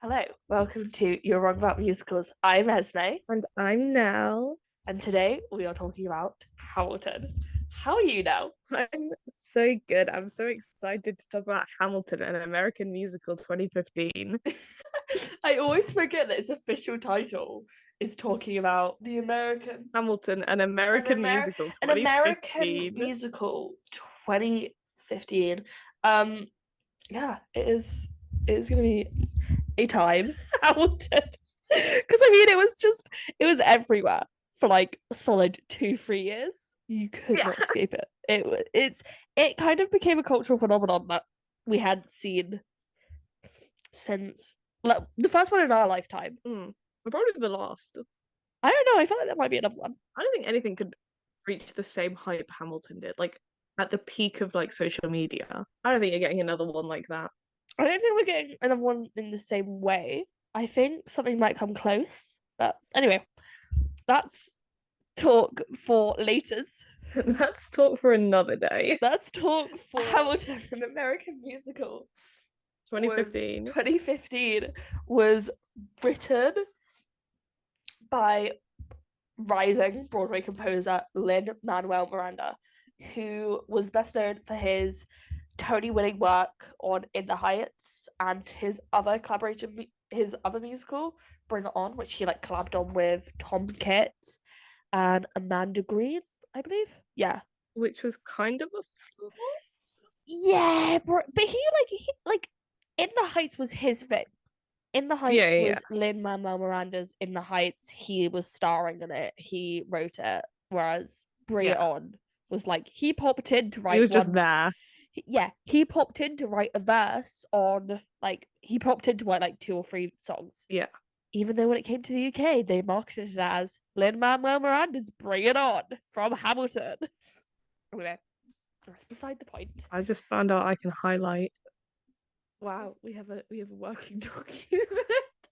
Hello, welcome to You're Wrong About Musicals. I'm Esme, And I'm Nell. and today we are talking about Hamilton. How are you now? I'm so good. I'm so excited to talk about Hamilton, an American musical 2015. I always forget that its official title is talking about the American Hamilton, an an American Amer musical an American 2015. musical 2015. Um yeah, it is gonna be a time, Hamilton. Because it was everywhere for like a solid 2-3 years. You could Yeah. not escape it. It kind of became a cultural phenomenon that we hadn't seen since like the first one in our lifetime. Probably the last. I don't know. I feel like there might be another one. I don't think anything could reach the same hype Hamilton did. Like at the peak of like social media. I don't think you're getting another one like that. I don't think we're getting another one in the same way. I think something might come close, but anyway, that's talk for laters. Let's talk for another day. Let's talk for Hamilton, an American musical. 2015. 2015 was written by rising Broadway composer Lin Manuel Miranda, who was best known for his Tony-winning work on In the Heights and his other musical Bring It On, which he like collabed on with Tom Kitt and Amanda Green, I believe. Yeah, Which was kind of a flop. yeah, but he In the Heights was his thing. In the Yeah, Heights yeah, yeah. was Lin Manuel Miranda's In the Heights. He was starring in it. He wrote it. Whereas Bring It Yeah. On was like he popped in to He write was just one. there. Yeah, he popped in to write a verse on like he popped in to write like 2 or 3 songs. Yeah. Even though when it came to the UK, they marketed it as Lin Manuel Miranda's Bring It On from Hamilton. Anyway, that's beside the point. I just found out I can highlight. Wow, we have a working document.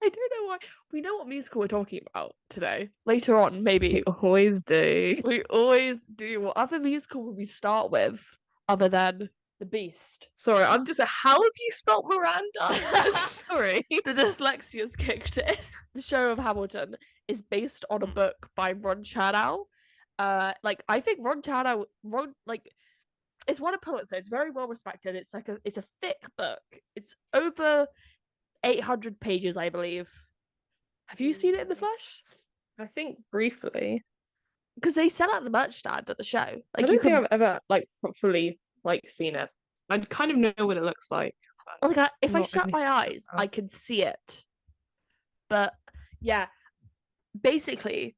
I don't know why. We know what musical we're talking about today. Later on, We maybe. always do. We always do. What other musical would we start with other than The Beast? Sorry, I'm just. How have you spelt Miranda? Sorry. The dyslexia's kicked in. The show of Hamilton is based on a book by Ron Chernow. I think Ron it's won a Pulitzer. It's very well respected. It's a thick book. It's over 800 pages, I believe. Have you seen it in the flesh? I think briefly. Because they sell it at the merch stand at the show. I Like you don't think can, I've ever like properly like seen it. I kind of know what it looks like. if I Not shut my eyes, I can see it. But yeah, basically,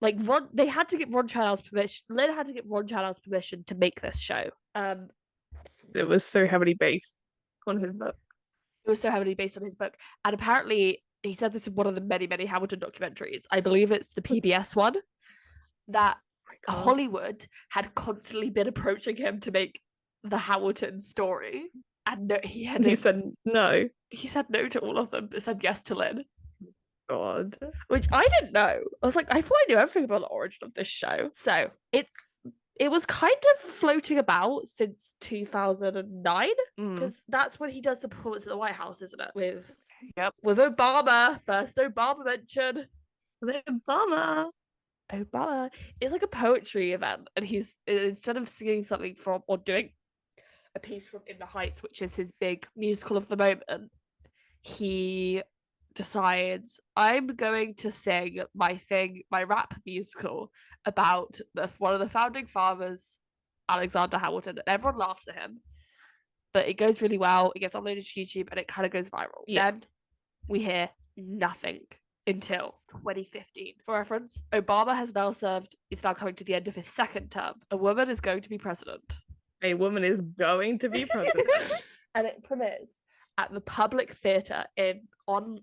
they had to get Ron Channel's permission. Lynn had to get Ron Channel's permission to make this show. It was so heavily based on his book. It was so heavily based on his book, and apparently he said this in one of the many many Hamilton documentaries. I believe it's the PBS one that Hollywood had constantly been approaching him to make the Hamilton story, and no, he said no. He said no to all of them, but said yes to Lynn. God, Which I didn't know. I was like, I thought I knew everything about the origin of this show. So it was kind of floating about since 2009 because that's when he does the performance at the White House, isn't it? With Obama, first Obama mention. with Obama. It's like a poetry event, and he's instead of singing something from or doing a piece from In the Heights, which is his big musical of the moment, he decides I'm going to sing my rap musical about one of the founding fathers, Alexander Hamilton, and everyone laughs at him. But it goes really well. It gets uploaded to YouTube, and it kind of goes viral. Yeah. Then we hear nothing until 2015. For reference, Obama is now coming to the end of his second term. A woman is going to be president. A woman is going to be president. And it premieres at the Public Theatre on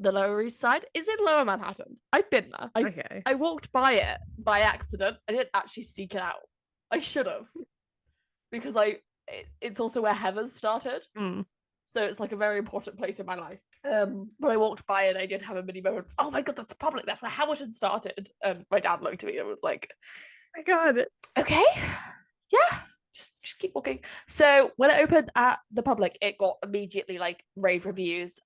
the Lower East Side. Is in Lower Manhattan. I've been there. I walked by it by accident. I didn't actually seek it out. I should have. Because it's also where Heathers started. So it's like a very important place in my life. But I walked by and I did have a mini moment of, oh my god, that's public. That's where Hamilton started. And my dad looked at me and was like, oh my god. Okay. Yeah. Just keep walking. So when it opened at the public, it got immediately like rave reviews.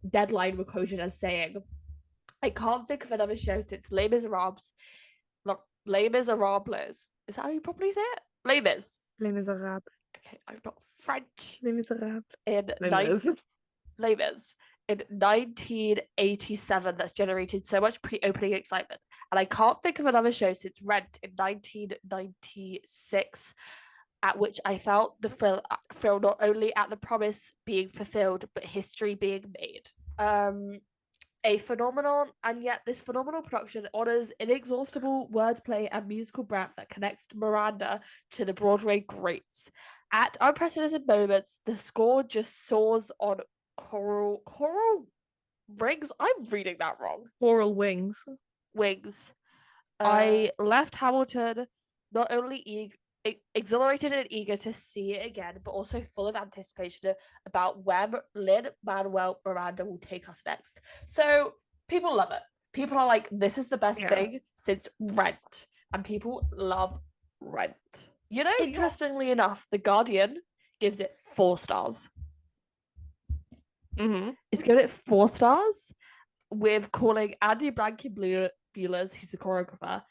Deadline were quoted as saying, "I can't think of another show since Les Miserables." Look, Les Miserables. Is that how you probably say it? Les Mis. Les Miserables. Okay, I'm not French. Les Miserables. In Les Mis. In 1987, that's generated so much pre-opening excitement, and I can't think of another show since Rent in 1996, at which I felt the thrill not only at the promise being fulfilled, but history being made. A phenomenon, and yet this phenomenal production honors inexhaustible wordplay and musical breadth that connects Miranda to the Broadway greats. At unprecedented moments, the score just soars on choral rings. I'm reading that wrong. Choral wings. I left Hamilton not only exhilarated and eager to see it again, but also full of anticipation about where Lin Manuel Miranda will take us next. So people love it. People are like, this is the best thing since Rent, and people love Rent. You know, interestingly enough, The Guardian gives it 4 stars. It's given it 4 stars, with calling Andy Blankenbuehler's, who's the choreographer,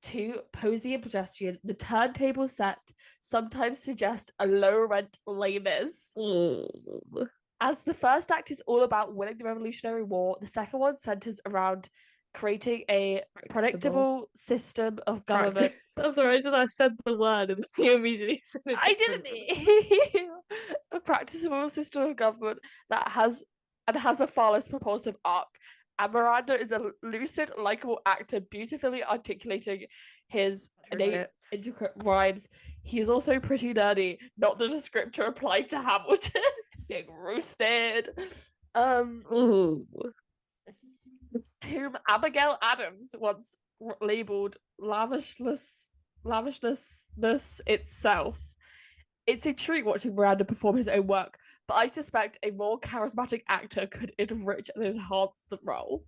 too posy and pedestrian. The turntable set sometimes suggests a low-rent Les Mis. As the first act is all about winning the Revolutionary War, the second one centers around creating a predictable system of government. I'm sorry, I said the word and you immediately said it. I didn't. A practicable system of government that has a far less propulsive arc. And Miranda is a lucid, likable actor, beautifully articulating his intricate rhymes. He is also pretty nerdy, not the descriptor applied to Hamilton. It's being roasted. Whom Abigail Adams once labelled lavishness itself. It's a treat watching Miranda perform his own work, but I suspect a more charismatic actor could enrich and enhance the role.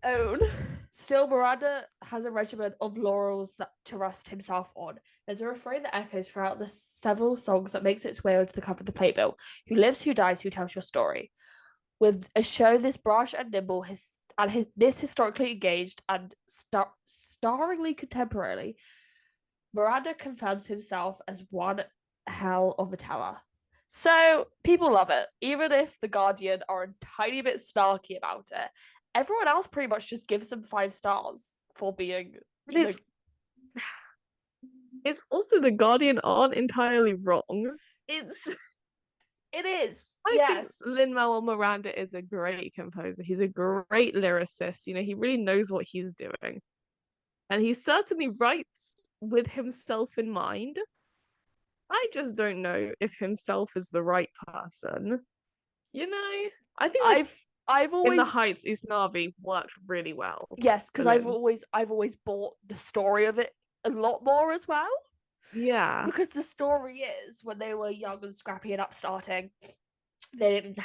Still, Miranda has a regimen of laurels to rest himself on. There's a refrain that echoes throughout the several songs that makes its way onto the cover of the playbill. Who lives, who dies, who tells your story? With a show this brash and nimble, this historically engaged and starringly contemporary, Miranda confirms himself as one hell of a teller. So people love it, even if The Guardian are a tiny bit snarky about it. Everyone else pretty much just gives them 5 stars for being. It's also The Guardian aren't entirely wrong. It is. I think Lin Manuel Miranda is a great composer. He's a great lyricist. You know, he really knows what he's doing, and he certainly writes with himself in mind. I just don't know if himself is the right person. You know, I think I've always In the Heights, Usnavi worked really well. Yes, because I've always bought the story of it a lot more as well. Yeah, because the story is when they were young and scrappy and upstarting, they didn't.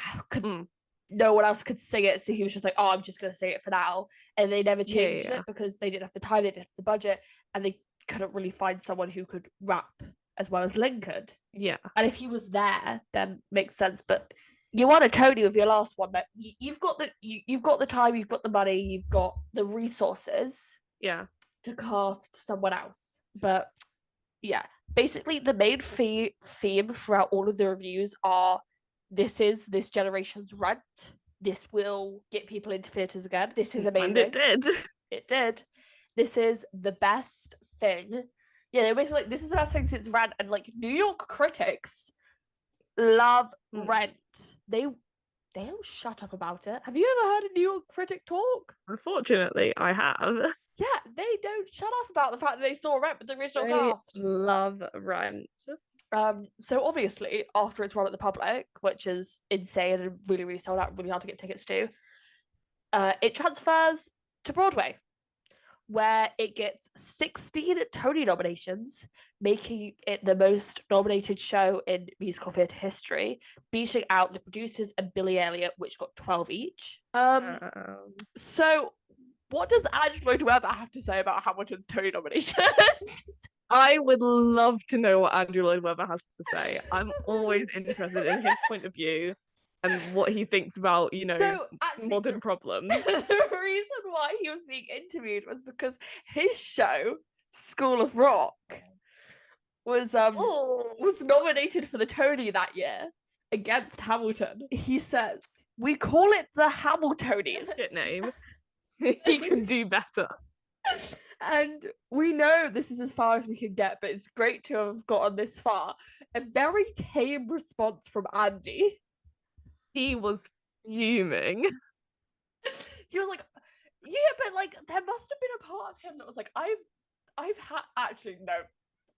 No one else could sing it, so he was just like, "Oh, I'm just gonna sing it for now," and they never changed it because they didn't have the time, they didn't have the budget, and they couldn't really find someone who could rap as well as Lin could. Yeah, and if he was there, then makes sense. But you want a Tony with your last one that you've got the time, you've got the money, you've got the resources. Yeah, to cast someone else, but. Yeah, basically the main theme throughout all of the reviews are this is this generation's Rent. This will get people into theatres again. This is amazing. And it did. It did. This is the best thing. Yeah, they're basically like, this is the best thing since Rent. And like New York critics love Rent. They don't shut up about it. Have you ever heard a New York critic talk? Unfortunately, I have. Yeah, they don't shut up about the fact that they saw Rent with the original cast. Love Rent. So obviously, after it's run at the public, which is insane and really, really sold out, really hard to get tickets to, it transfers to Broadway, where it gets 16 Tony nominations, making it the most nominated show in musical theatre history, beating out The Producers and Billy Elliot, which got 12 each. So What does Andrew Lloyd Webber have to say about Hamilton's Tony nominations? I would love to know what Andrew Lloyd Webber has to say. I'm always interested in his point of view and what he thinks about, modern problems. The reason why he was being interviewed was because his show, School of Rock, was nominated for the Tony that year against Hamilton. He says, "We call it the Hamiltonies." Shit name. He can do better. And we know this is as far as we can get, but it's great to have gotten this far. A very tame response from Andy. He was fuming. He was like, yeah, but like there must have been a part of him that was like, I've had actually no,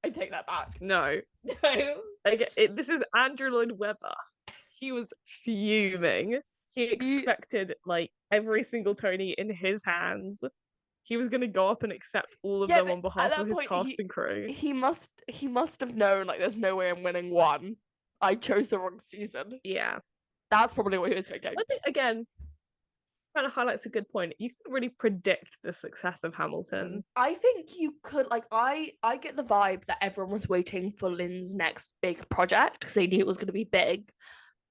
I take that back. No. This is Andrew Lloyd Webber. He was fuming. He expected like every single Tony in his hands. He was going to go up and accept all of them on behalf of his cast and crew. He must have known like there's no way I'm winning one. I chose the wrong season. Yeah. That's probably what he was thinking. I think again, kind of highlights a good point. You can really predict the success of Hamilton. I think you could, like, I get the vibe that everyone was waiting for Lin's next big project because they knew it was going to be big,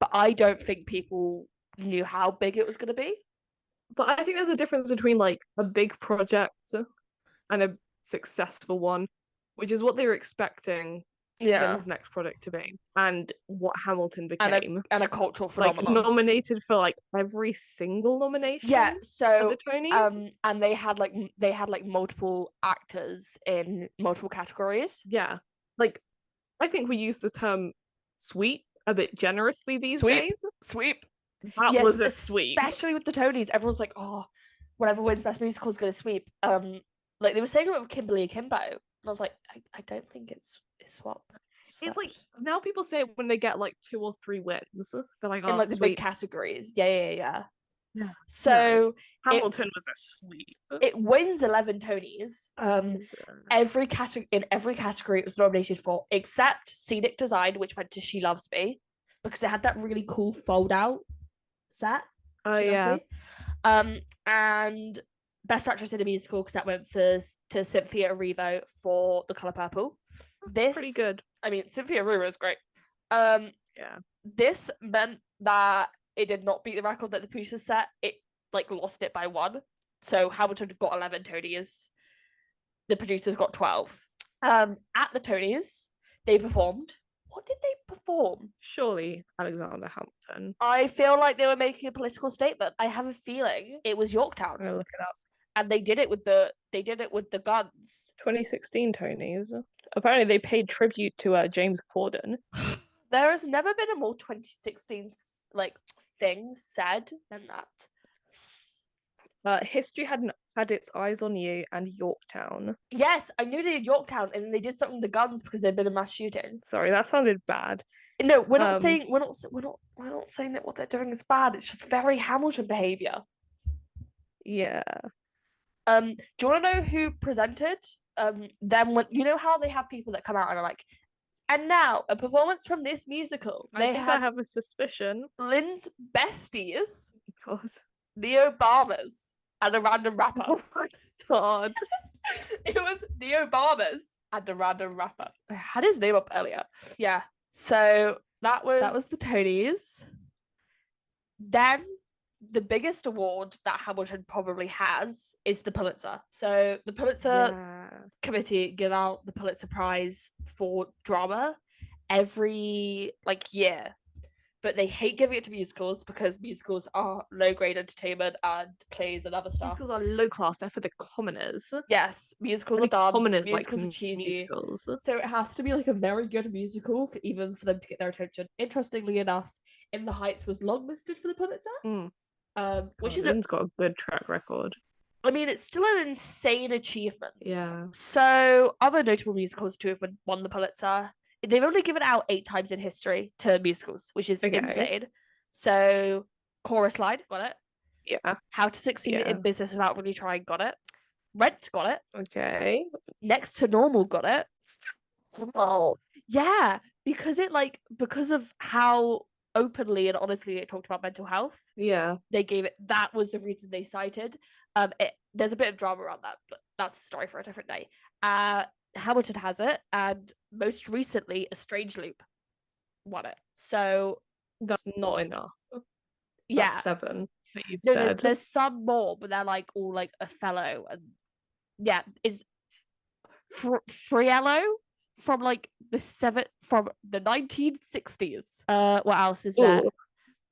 but I don't think people knew how big it was going to be. But I think there's a difference between like a big project and a successful one, which is what they were expecting Lin's next project to be, and what Hamilton became, and a cultural phenomenon. Like nominated for like every single nomination. Yeah, so the Tonys. And they had like multiple actors in multiple categories. Yeah, like I think we use the term "sweep" a bit generously these days. Sweep. That was a sweep. Especially with the Tonys. Everyone's like, oh, whatever wins Best Musical is going to sweep. Like they were saying it with Kimberly Akimbo. And I was like, I don't think it's swap. It's like, now people say it when they get like 2 or 3 wins. They're like, oh, in like sweep. The big categories. Yeah. So Hamilton was a sweep. It wins 11 Tonys. Every category it was nominated for, except Scenic Design, which went to She Loves Me, because it had that really cool fold out set. Oh yeah. And Best Actress in a Musical, because that went to Cynthia Erivo for The Colour Purple. This pretty good. I mean, Cynthia Erivo is great. Yeah. This meant that it did not beat the record that the producers set. It like lost it by 1. So Hamilton got 11 Tonys. The producers got 12. At the Tonys, they performed. What did they perform? Surely Alexander Hamilton. I feel like they were making a political statement. I have a feeling it was Yorktown. I'm gonna look it up. And they did it with the guns. 2016 Tonys. Apparently they paid tribute to James Corden. There has never been a more 2016 like thing said than that. History had its eyes on you and Yorktown. Yes, I knew they did Yorktown, and they did something with the guns because there'd been a mass shooting. Sorry, that sounded bad. No, we're not saying that what they're doing is bad. It's just very Hamilton behaviour. Yeah. Do you want to know who presented? Them when you know how they have people that come out and are like, and now a performance from this musical. I have a suspicion. Lin's besties. God. The Obamas and a random rapper. Oh my God. It was the Obamas and a random rapper. I had his name up earlier. Yeah. So that was the Tonys. Then the biggest award that Hamilton probably has is the Pulitzer. So the Pulitzer committee give out the Pulitzer Prize for drama every year. But they hate giving it to musicals because musicals are low-grade entertainment and plays and other stuff. Musicals are low-class. They're for the commoners. Yes, musicals are dumb. Commoners musicals like are cheesy. Musicals. So it has to be a very good musical for them to get their attention. Interestingly enough, In the Heights was longlisted for the Pulitzer. Which is Lynn's got a good track record. I mean, it's still an insane achievement. Yeah. So other notable musicals to have won the Pulitzer. They've only given out 8 times in history to musicals, which is insane. So, Chorus Line, got it. Yeah. How to Succeed in Business Without Really Trying, got it. Rent, got it. Okay. Next to Normal, got it. Oh. Yeah, because of how openly and honestly it talked about mental health. Yeah. They gave it, that was the reason they cited. There's a bit of drama around that, but that's a story for a different day. Hamilton has it, and most recently, A Strange Loop won it. So that's not enough. Yeah, that's 7 that you've no, said. There's some more, but they're like all like Othello, and yeah, is Friello from like from the 1960s. What else is there? Ooh.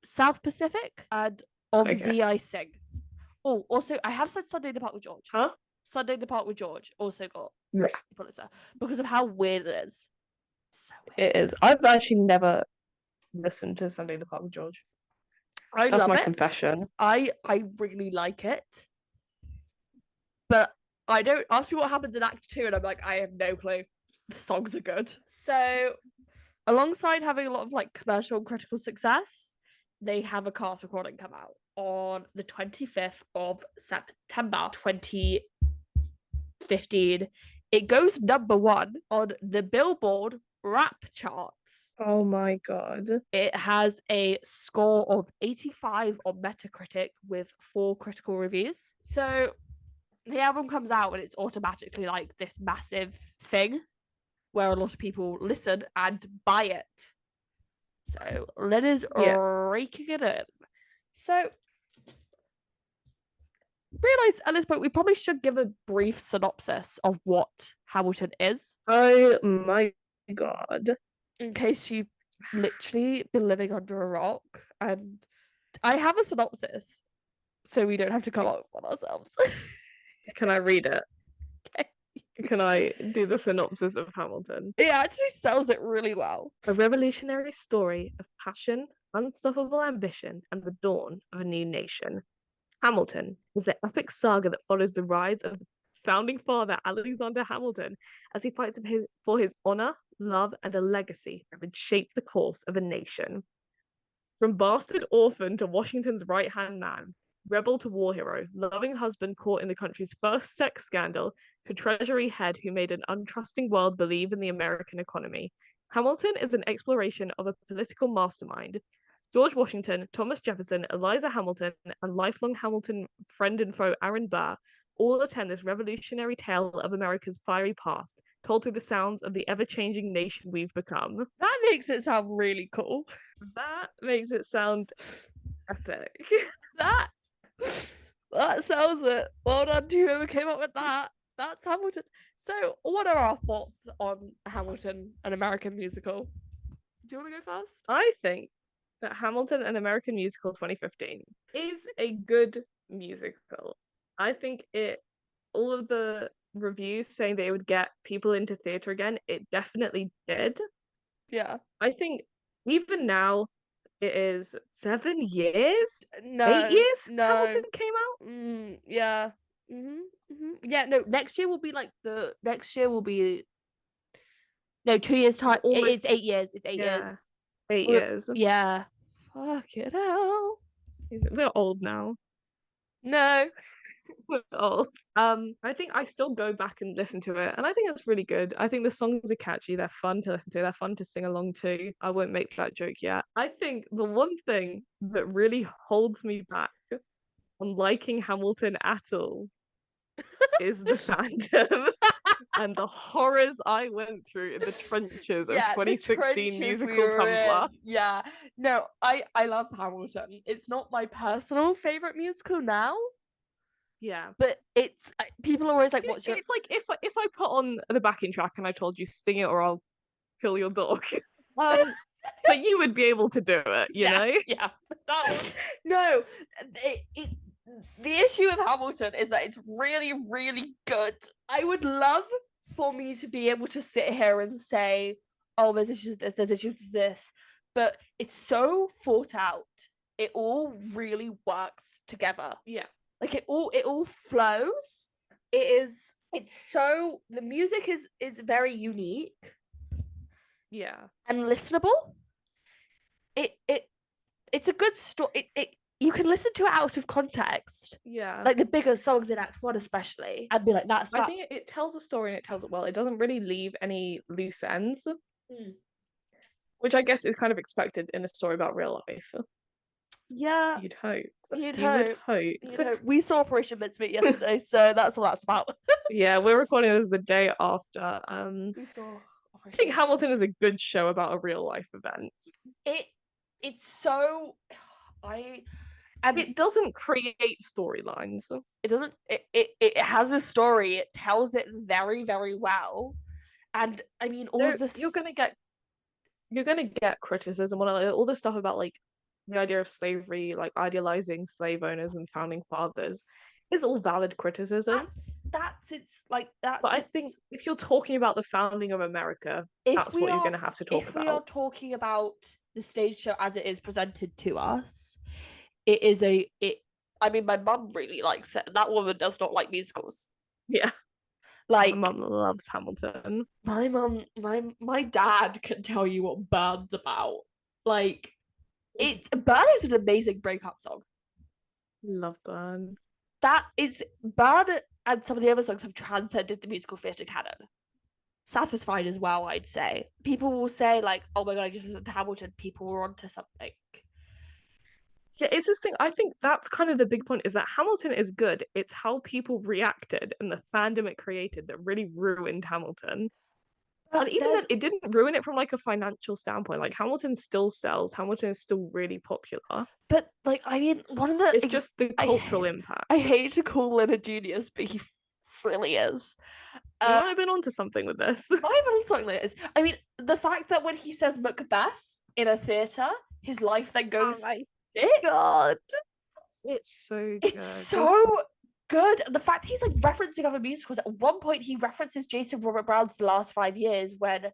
South Pacific and Of the Icing. Oh, also I have said Sunday in the Park with George. Huh? Sunday in the Park with George also got the Pulitzer because of how weird it is. So weird. It is. I've actually never listened to Sunday in the Park with George. That's my confession. I really like it, but I don't. Ask me what happens in Act 2, and I'm like, I have no clue. The songs are good. So, alongside having a lot of like commercial and critical success, they have a cast recording come out on the 25th of September 2015. It goes #1 on the Billboard rap charts. Oh my god. It has a score of 85 on Metacritic with 4 critical reviews. So the album comes out and it's automatically like this massive thing where a lot of people listen and buy it. So Lin is raking it in. So realize at this point we probably should give a brief synopsis of what Hamilton is. Oh my god. In case you've literally been living under a rock. And I have a synopsis, so we don't have to come up with one ourselves. Can I read it? Okay. Can I do the synopsis of Hamilton? It actually sells it really well. A revolutionary story of passion, unstoppable ambition, and the dawn of a new nation. Hamilton is the epic saga that follows the rise of founding father Alexander Hamilton as he fights for his honor, love, and a legacy that would shape the course of a nation. From bastard orphan to Washington's right-hand man, rebel to war hero, loving husband caught in the country's first sex scandal, to Treasury head who made an untrusting world believe in the American economy, Hamilton is an exploration of a political mastermind. George Washington, Thomas Jefferson, Eliza Hamilton, and lifelong Hamilton friend and foe Aaron Burr all attend this revolutionary tale of America's fiery past, told through the sounds of the ever-changing nation we've become. That makes it sound really cool. That makes it sound epic. That sounds it. Well done to whoever came up with that. That's Hamilton. So, what are our thoughts on Hamilton, an American musical? Do you want to go first? I think that Hamilton, an American Musical 2015 is a good musical. I think all of the reviews saying that it would get people into theatre again, it definitely did. Yeah. I think even now, it is 7 years? No. 8 years since no. Hamilton came out? Yeah. Yeah, no, next year will be 2 years time. It's 8 years. It's 8 years. 8 years. Yeah. Fuck it hell. We're old now. No. We're old. I think I still go back and listen to it, and I think it's really good. I think the songs are catchy, they're fun to listen to, they're fun to sing along to. I won't make that joke yet. I think the one thing that really holds me back on liking Hamilton at all is the fandom and the horrors I went through in the trenches of 2016 musical Tumblr. Yeah. No, I love Hamilton. It's not my personal favorite musical now. Yeah. But it's people are always like, what's your... It's like if I put on the backing track and I told you sing it or I'll kill your dog. But you would be able to do it, you know? Yeah. No, the issue with Hamilton is that it's really, really good. I would love for me to be able to sit here and say, oh, there's issues with this, there's issues with this, but it's so thought out. It all really works together. Yeah. Like it all flows. The music is very unique. Yeah. And listenable. It's a good story. You can listen to it out of context. Yeah. Like the bigger songs in Act 1 especially. And be like, that's I think it tells a story and it tells it well. It doesn't really leave any loose ends. which I guess is kind of expected in a story about real life. Yeah, You'd hope. you'd You would hope. hope. We saw Operation Mincemeat yesterday, so that's what that's about. Yeah, we're recording this the day after. We saw I think Hamilton is a good show about a real life event. It's so and it doesn't create storylines. It doesn't. It has a story. It tells it very, very well. And I mean, all of this you're gonna get criticism on all this stuff about like the idea of slavery, like idealizing slave owners and founding fathers, is all valid criticism. That's it's like that's. But I think if you're talking about the founding of America, that's what you're gonna have to talk about. If we are talking about the stage show as it is presented to us, it is I mean, my mum really likes it. That woman does not like musicals. Yeah. Like, my mum loves Hamilton. My dad can tell you what Bird's about. Like, Bird is an amazing breakup song. Love Bird. Bird and some of the other songs have transcended the musical theatre canon. Satisfied as well, I'd say. People will say, like, oh my god, I just listened to Hamilton. People were onto something. Yeah, it's this thing. I think that's kind of the big point, is that Hamilton is good. It's how people reacted and the fandom it created that really ruined Hamilton. And even then, it didn't ruin it from like a financial standpoint. Like, Hamilton still sells. Hamilton is still really popular. But like, I mean, it's just the cultural impact. I hate to call Lin a genius, but he really is. You might have been onto something with this. Might have been onto something with this. I mean, the fact that when he says Macbeth in a theatre, his life then goes. God, it's so good. It's so good. And the fact he's like referencing other musicals. At one point, he references Jason Robert Brown's The Last 5 Years when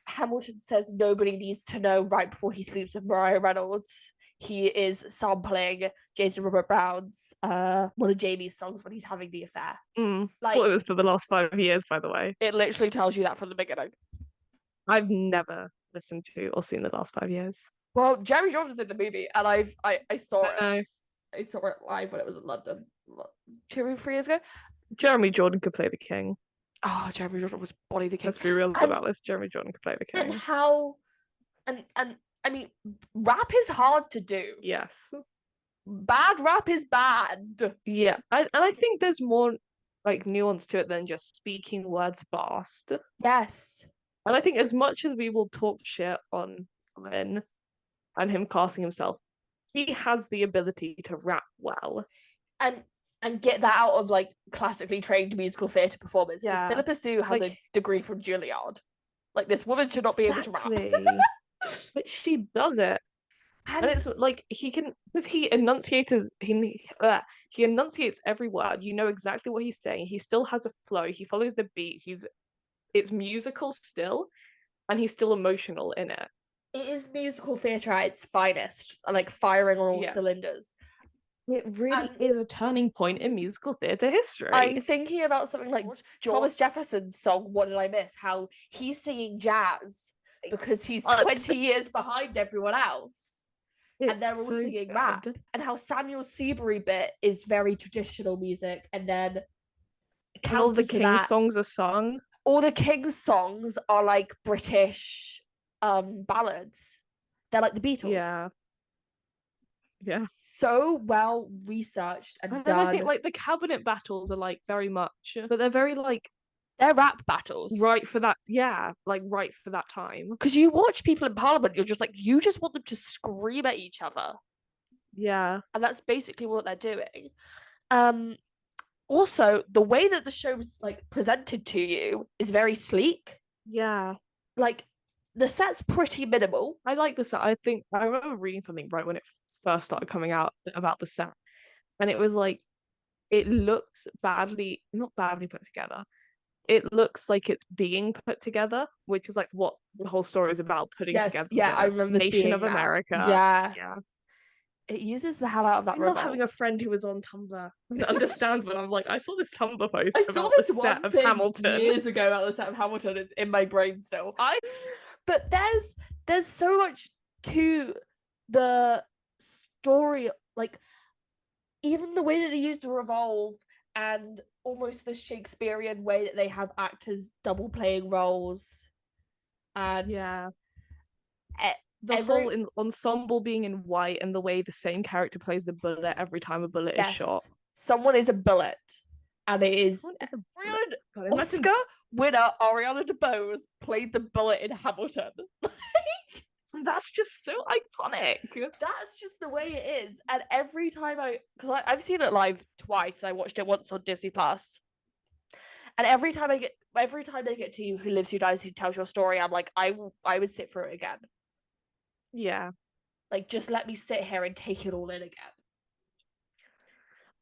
Hamilton says nobody needs to know right before he sleeps with Mariah Reynolds. He is sampling Jason Robert Brown's one of Jamie's songs when he's having the affair. Spoilers for The Last 5 Years, by the way. It literally tells you that from the beginning. I've never listened to or seen The Last 5 Years. Well, Jeremy Jordan was in the movie, and I saw it. I saw it live when it was in London 2 or 3 years ago. Jeremy Jordan could play the king. Oh, Jeremy Jordan was Bonnie the King. Let's be real about this. Jeremy Jordan could play the king. And I mean, rap is hard to do. Yes. Bad rap is bad. Yeah, I think there's more like nuance to it than just speaking words fast. Yes. And I think as much as we will talk shit on Lin and him casting himself, he has the ability to rap well. And get that out of like classically trained musical theatre performers. Because Philippa Sue has a degree from Juilliard. Like, this woman should not be able to rap. But she does it. And it's like he can, because he enunciates every word. You know exactly what he's saying. He still has a flow. He follows the beat. It's musical still, and he's still emotional in it. It is musical theatre at its finest, like firing on all cylinders. It really is a turning point in musical theatre history. I'm thinking about something like Thomas Jefferson's song, What Did I Miss? How he's singing jazz because he's 20 years behind everyone else. And they're all singing rap. And how Samuel Seabury bit is very traditional music. And then all the King's songs are sung. All the King's songs are like British ballads. They're like the Beatles. Yeah. So well researched and done. I think like the cabinet battles are like very much, but they're very like, they're rap battles. Right for that, right for that time. Because you watch people in Parliament, you're just like, you just want them to scream at each other. Yeah. And that's basically what they're doing. Also, the way that the show's like presented to you is very sleek. Yeah. Like, the set's pretty minimal. I like the set. I think I remember reading something right when it first started coming out about the set, and it was like, it looks not badly put together. It looks like it's being put together, which is like what the whole story is about, putting together. Yeah, I remember Nation of America. Yeah. It uses the hell out of that. I love having a friend who is on Tumblr that understands when I'm like, I saw this Tumblr post about the set of Hamilton years ago about the set of Hamilton. It's in my brain still. But there's so much to the story, like even the way that they use the revolve and almost the Shakespearean way that they have actors double playing roles. And the whole ensemble being in white and the way the same character plays the bullet every time a bullet is shot. Someone is a bullet, and it is Oscar winner Ariana DeBose played the bullet in Hamilton. That's just so iconic. That's just the way it is. And every time because I've seen it live twice, and I watched it once on Disney Plus. And every time they get to You Who Lives, Who Dies, Who Tells Your Story, I'm like, I would sit through it again. Yeah. Like, just let me sit here and take it all in again.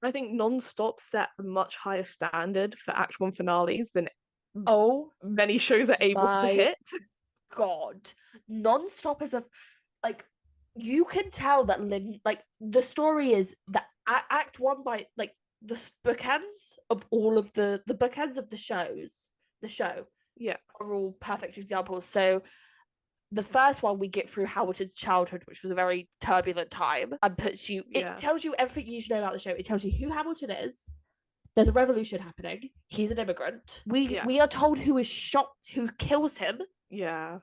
I think Non-Stop set a much higher standard for Act 1 finales than many shows are able to hit. God. Non-Stop is you can tell that Lin, the story is that Act 1 by, the bookends of all of the bookends of the show are all perfect examples. So the first one we get through Hamilton's childhood, which was a very turbulent time, and it tells you everything you should know about the show. It tells you who Hamilton is. There's a revolution happening. He's an immigrant. We are told who is shot, who kills him. Yeah.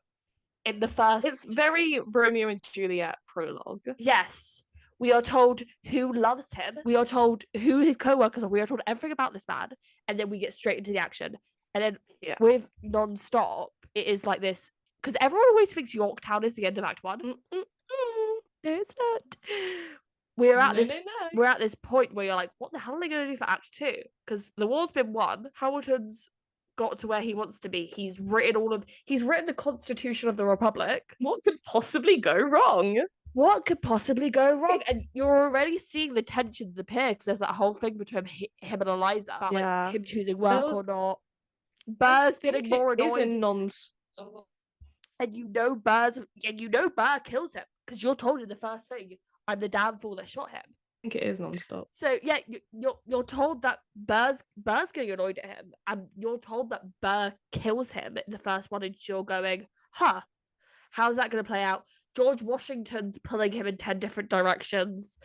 In the first, it's very Romeo and Juliet prologue. Yes. We are told who loves him. We are told who his co-workers are. We are told everything about this man. And then we get straight into the action. And then with Non-Stop, it is like this. Because everyone always thinks Yorktown is the end of Act 1. No, it's not. We're at this point where you're like, what the hell are they going to do for Act 2? Because the war's been won. Hamilton's got to where he wants to be. He's written the Constitution of the Republic. What could possibly go wrong? And you're already seeing the tensions appear because there's that whole thing between him and Eliza about him choosing work or not. Burr's getting more annoyed. Non-stop. And Burr kills him because you're told in the first thing, I'm the downfall that shot him. I think it is Non-Stop. So yeah, you're told that Burr's getting annoyed at him, and you're told that Burr kills him in the first one, and you're going, how's that going to play out? George Washington's pulling him in 10 different directions.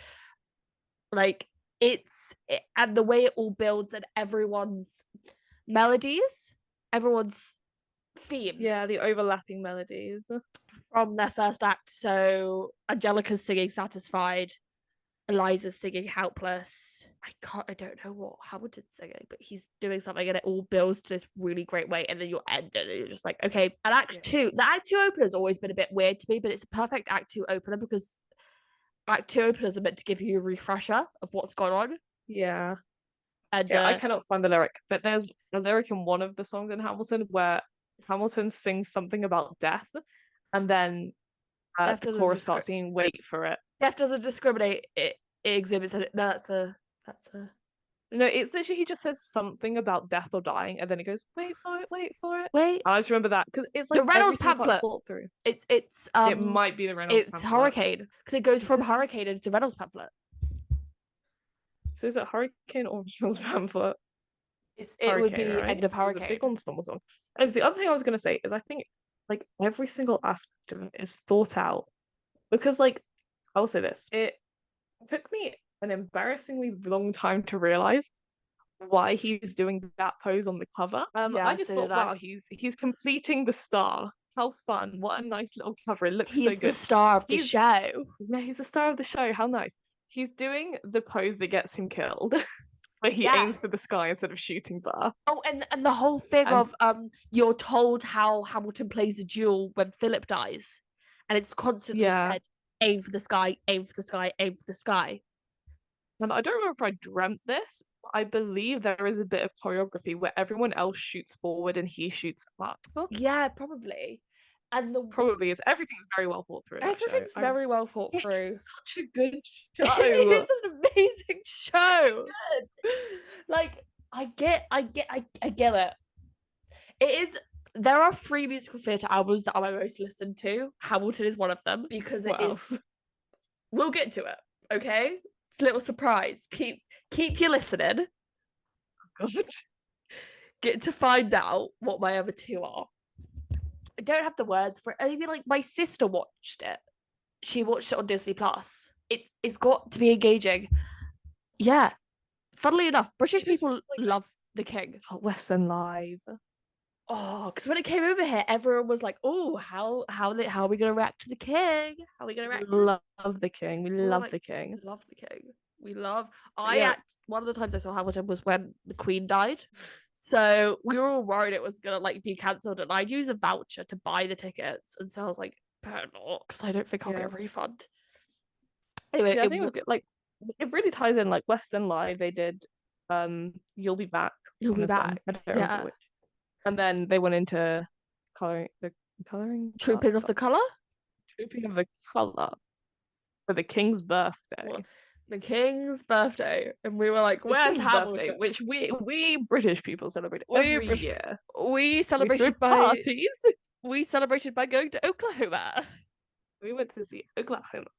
And the way it all builds, and everyone's melodies, everyone's themes. Yeah, the overlapping melodies from their first act. So Angelica's singing Satisfied, Eliza's singing Helpless. I don't know what Hamilton's singing, but he's doing something, and it all builds to this really great way, and then you'll end it and you're just like, okay. And Act 2, the Act 2 opener has always been a bit weird to me, but it's a perfect Act 2 opener because Act 2 openers are meant to give you a refresher of what's gone on. Yeah. And I cannot find the lyric, but there's a lyric in one of the songs in Hamilton where Hamilton sings something about death, and then the chorus starts singing "Wait for it." Death doesn't discriminate. It exhibits it. No, that's a. No, it's literally he just says something about death or dying, and then it goes, "Wait for it, wait for it." Wait. I just remember that because it's like the Reynolds pamphlet. Through. It might be the Reynolds. It's pamphlet. Hurricane because it goes from Hurricane into Reynolds pamphlet. So is it Hurricane or Reynolds pamphlet? It would be end of Hurricane. It's a big ensemble song. And the other thing I was going to say is I think every single aspect of it is thought out, because I will say this, it took me an embarrassingly long time to realize why he's doing that pose on the cover. I just thought, wow, he's completing the star. How fun! What a nice little cover. It looks so good. He's the star of the show. No, he's the star of the show. How nice. He's doing the pose that gets him killed. Where he aims for the sky instead of shooting Burr. Oh, and the whole thing of you're told how Hamilton plays a duel when Philip dies, and it's constantly said, aim for the sky, aim for the sky, aim for the sky. And I don't remember if I dreamt this, but I believe there is a bit of choreography where everyone else shoots forward and he shoots up. Yeah, probably. And probably is. Everything's very well thought through. Everything's very well thought through. Such a good show. It's an amazing show. I get it. It is. There are 3 musical theatre albums that are my most listened to. Hamilton is one of them because it is. We'll get to it. Okay, it's a little surprise. Keep you listening. Oh, God. Get to find out what my other 2 are. I don't have the words for it. I mean, my sister watched it. She watched it on Disney Plus. It's got to be engaging. Yeah. Funnily enough, British people love the King. West End Live. Oh, because when it came over here, everyone was like, "Oh, how are we gonna react to the king? How are we gonna react?" Love the king. We love like, the king. We love the king. We love. One of the times I saw Hamilton was when the Queen died, so we were all worried it was gonna like be cancelled, and I'd use a voucher to buy the tickets, and so I was like, "Better not," because I don't think I'll get a refund. Anyway, I think it was good. Like, it really ties in. Like West End Live, they did You'll Be Back. You'll Be Back. I don't remember which. And then they went into Trooping of the Colour for the King's birthday. What? The King's birthday, and we were like, "Where's Hamilton?" Birthday, which we British people celebrate every year. We celebrated by parties. We celebrated by going to Oklahoma. We went to see Oklahoma.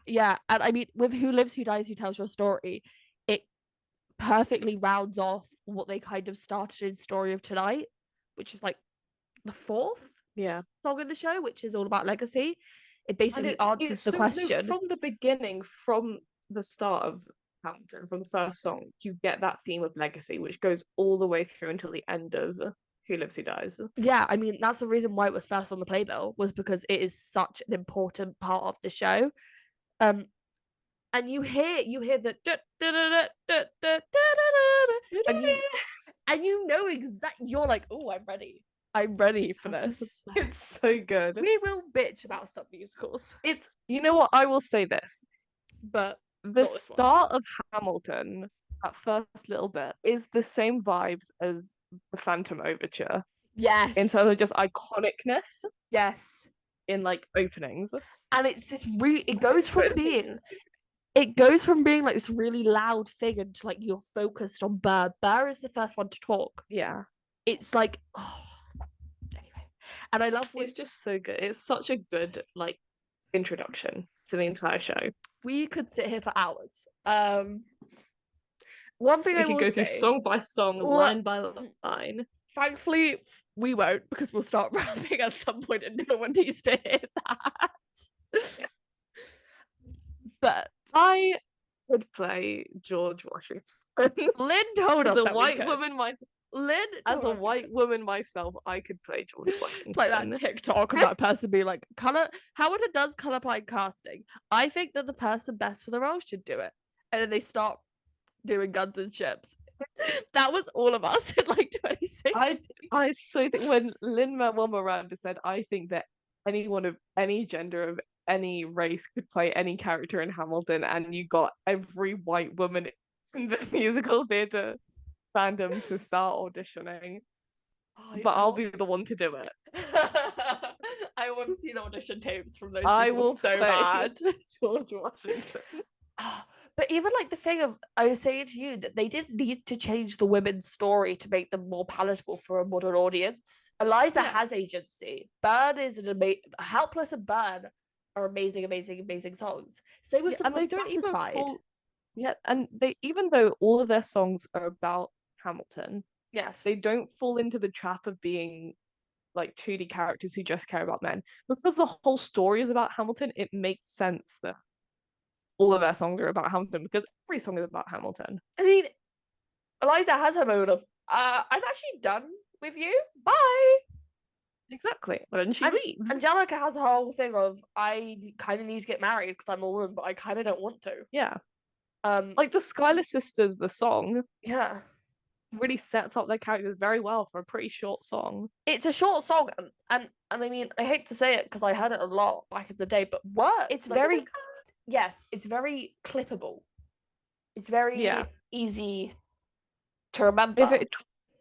Yeah, and I mean, with Who Lives, Who Dies, Who Tells Your Story, it perfectly rounds off what they kind of started in Story of Tonight, which is like the fourth song in the show, which is all about legacy. It basically answers the question. From the beginning, from the start of Hamilton, from the first song, you get that theme of legacy, which goes all the way through until the end of Who Lives, Who Dies. Yeah, I mean, that's the reason why it was first on the playbill, was because it is such an important part of the show. And you hear the and you know exactly, you're like, "Oh, I'm ready for this." It's so good. We will bitch about some musicals. It's, you know what, I will say this, but the start of Hamilton, that first little bit, is the same vibes as the Phantom Overture. Yes. In terms of just iconicness. Yes. In like openings. And it's just it goes from being like this really loud thing into like you're focused on Burr. Burr is the first one to talk. Yeah. It's like, anyway. And I love it's just so good. It's such a good like introduction to the entire show. We could sit here for hours. One thing we could go through song by song, line by line. Thankfully, we won't, because we'll start rapping at some point and no one needs to hear that. Yeah. But I could play George Washington. Lynn told us as a white woman myself, I could play George Washington. It's like that TikTok of that person being like, Hamilton does colorblind casting. I think that the person best for the role should do it. And then they start doing Guns and Ships. That was all of us in like 2016. I so think when Lin Manuel Miranda said, "I think that anyone of any gender, of any race, could play any character in Hamilton," and you got every white woman in the musical theatre fandom to start auditioning. I'll be the one to do it. I want to see the audition tapes from those. I will so bad. George Washington. But even like the thing of, I was saying to you that they didn't need to change the women's story to make them more palatable for a modern audience. Eliza has agency. Burn is Helpless and Burn are amazing, amazing, amazing songs. Same with and they don't Satisfied. And they, even though all of their songs are about Hamilton, yes, they don't fall into the trap of being like 2D characters who just care about men. Because the whole story is about Hamilton, it makes sense that all of their songs are about Hamilton, because every song is about Hamilton. I mean, Eliza has her moment of, I'm actually done with you. Bye. Exactly. But then she leaves. Angelica has her whole thing of, I kind of need to get married because I'm a woman, but I kind of don't want to. Yeah. Like the Schuyler Sisters, the song. Yeah. Really sets up their characters very well for a pretty short song. It's a short song, and I mean, I hate to say it because I heard it a lot back in the day, but it's like, very... Yes, it's very clippable. It's very easy to remember.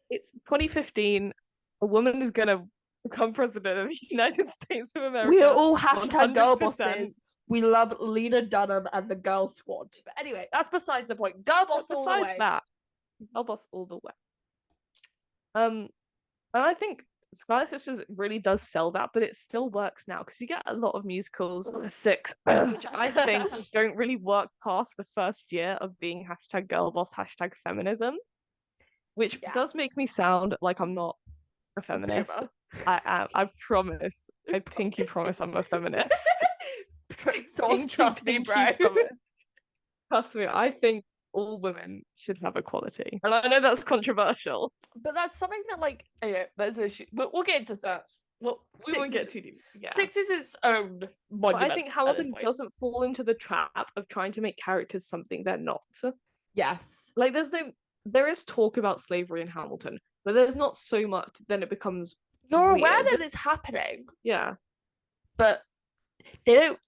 It's 2015. A woman is gonna become president of the United States of America. We are all hashtag girl bosses. We love Lena Dunham and the Girl Squad. But anyway, that's besides the point. Girl boss all the way. Besides that, girl boss all the way. And I think Schuyler Sisters really does sell that, but it still works now because you get a lot of musicals, which I think don't really work past the first year of being hashtag girl boss, hashtag feminism, which does make me sound like I'm not a feminist. I am. I promise. I pinky promise I'm a feminist. Trust me, bro. Trust me. I think all women should have equality. And I know that's controversial. But that's something that, like, anyway, there's an issue. But we'll get into six. Well, we won't get too deep. Yeah. Six is its own monument. But I think Hamilton doesn't fall into the trap of trying to make characters something they're not. Yes. Like, there is talk about slavery in Hamilton, but there's not so much, then it becomes You're weird. aware that it's happening. Yeah. But they don't,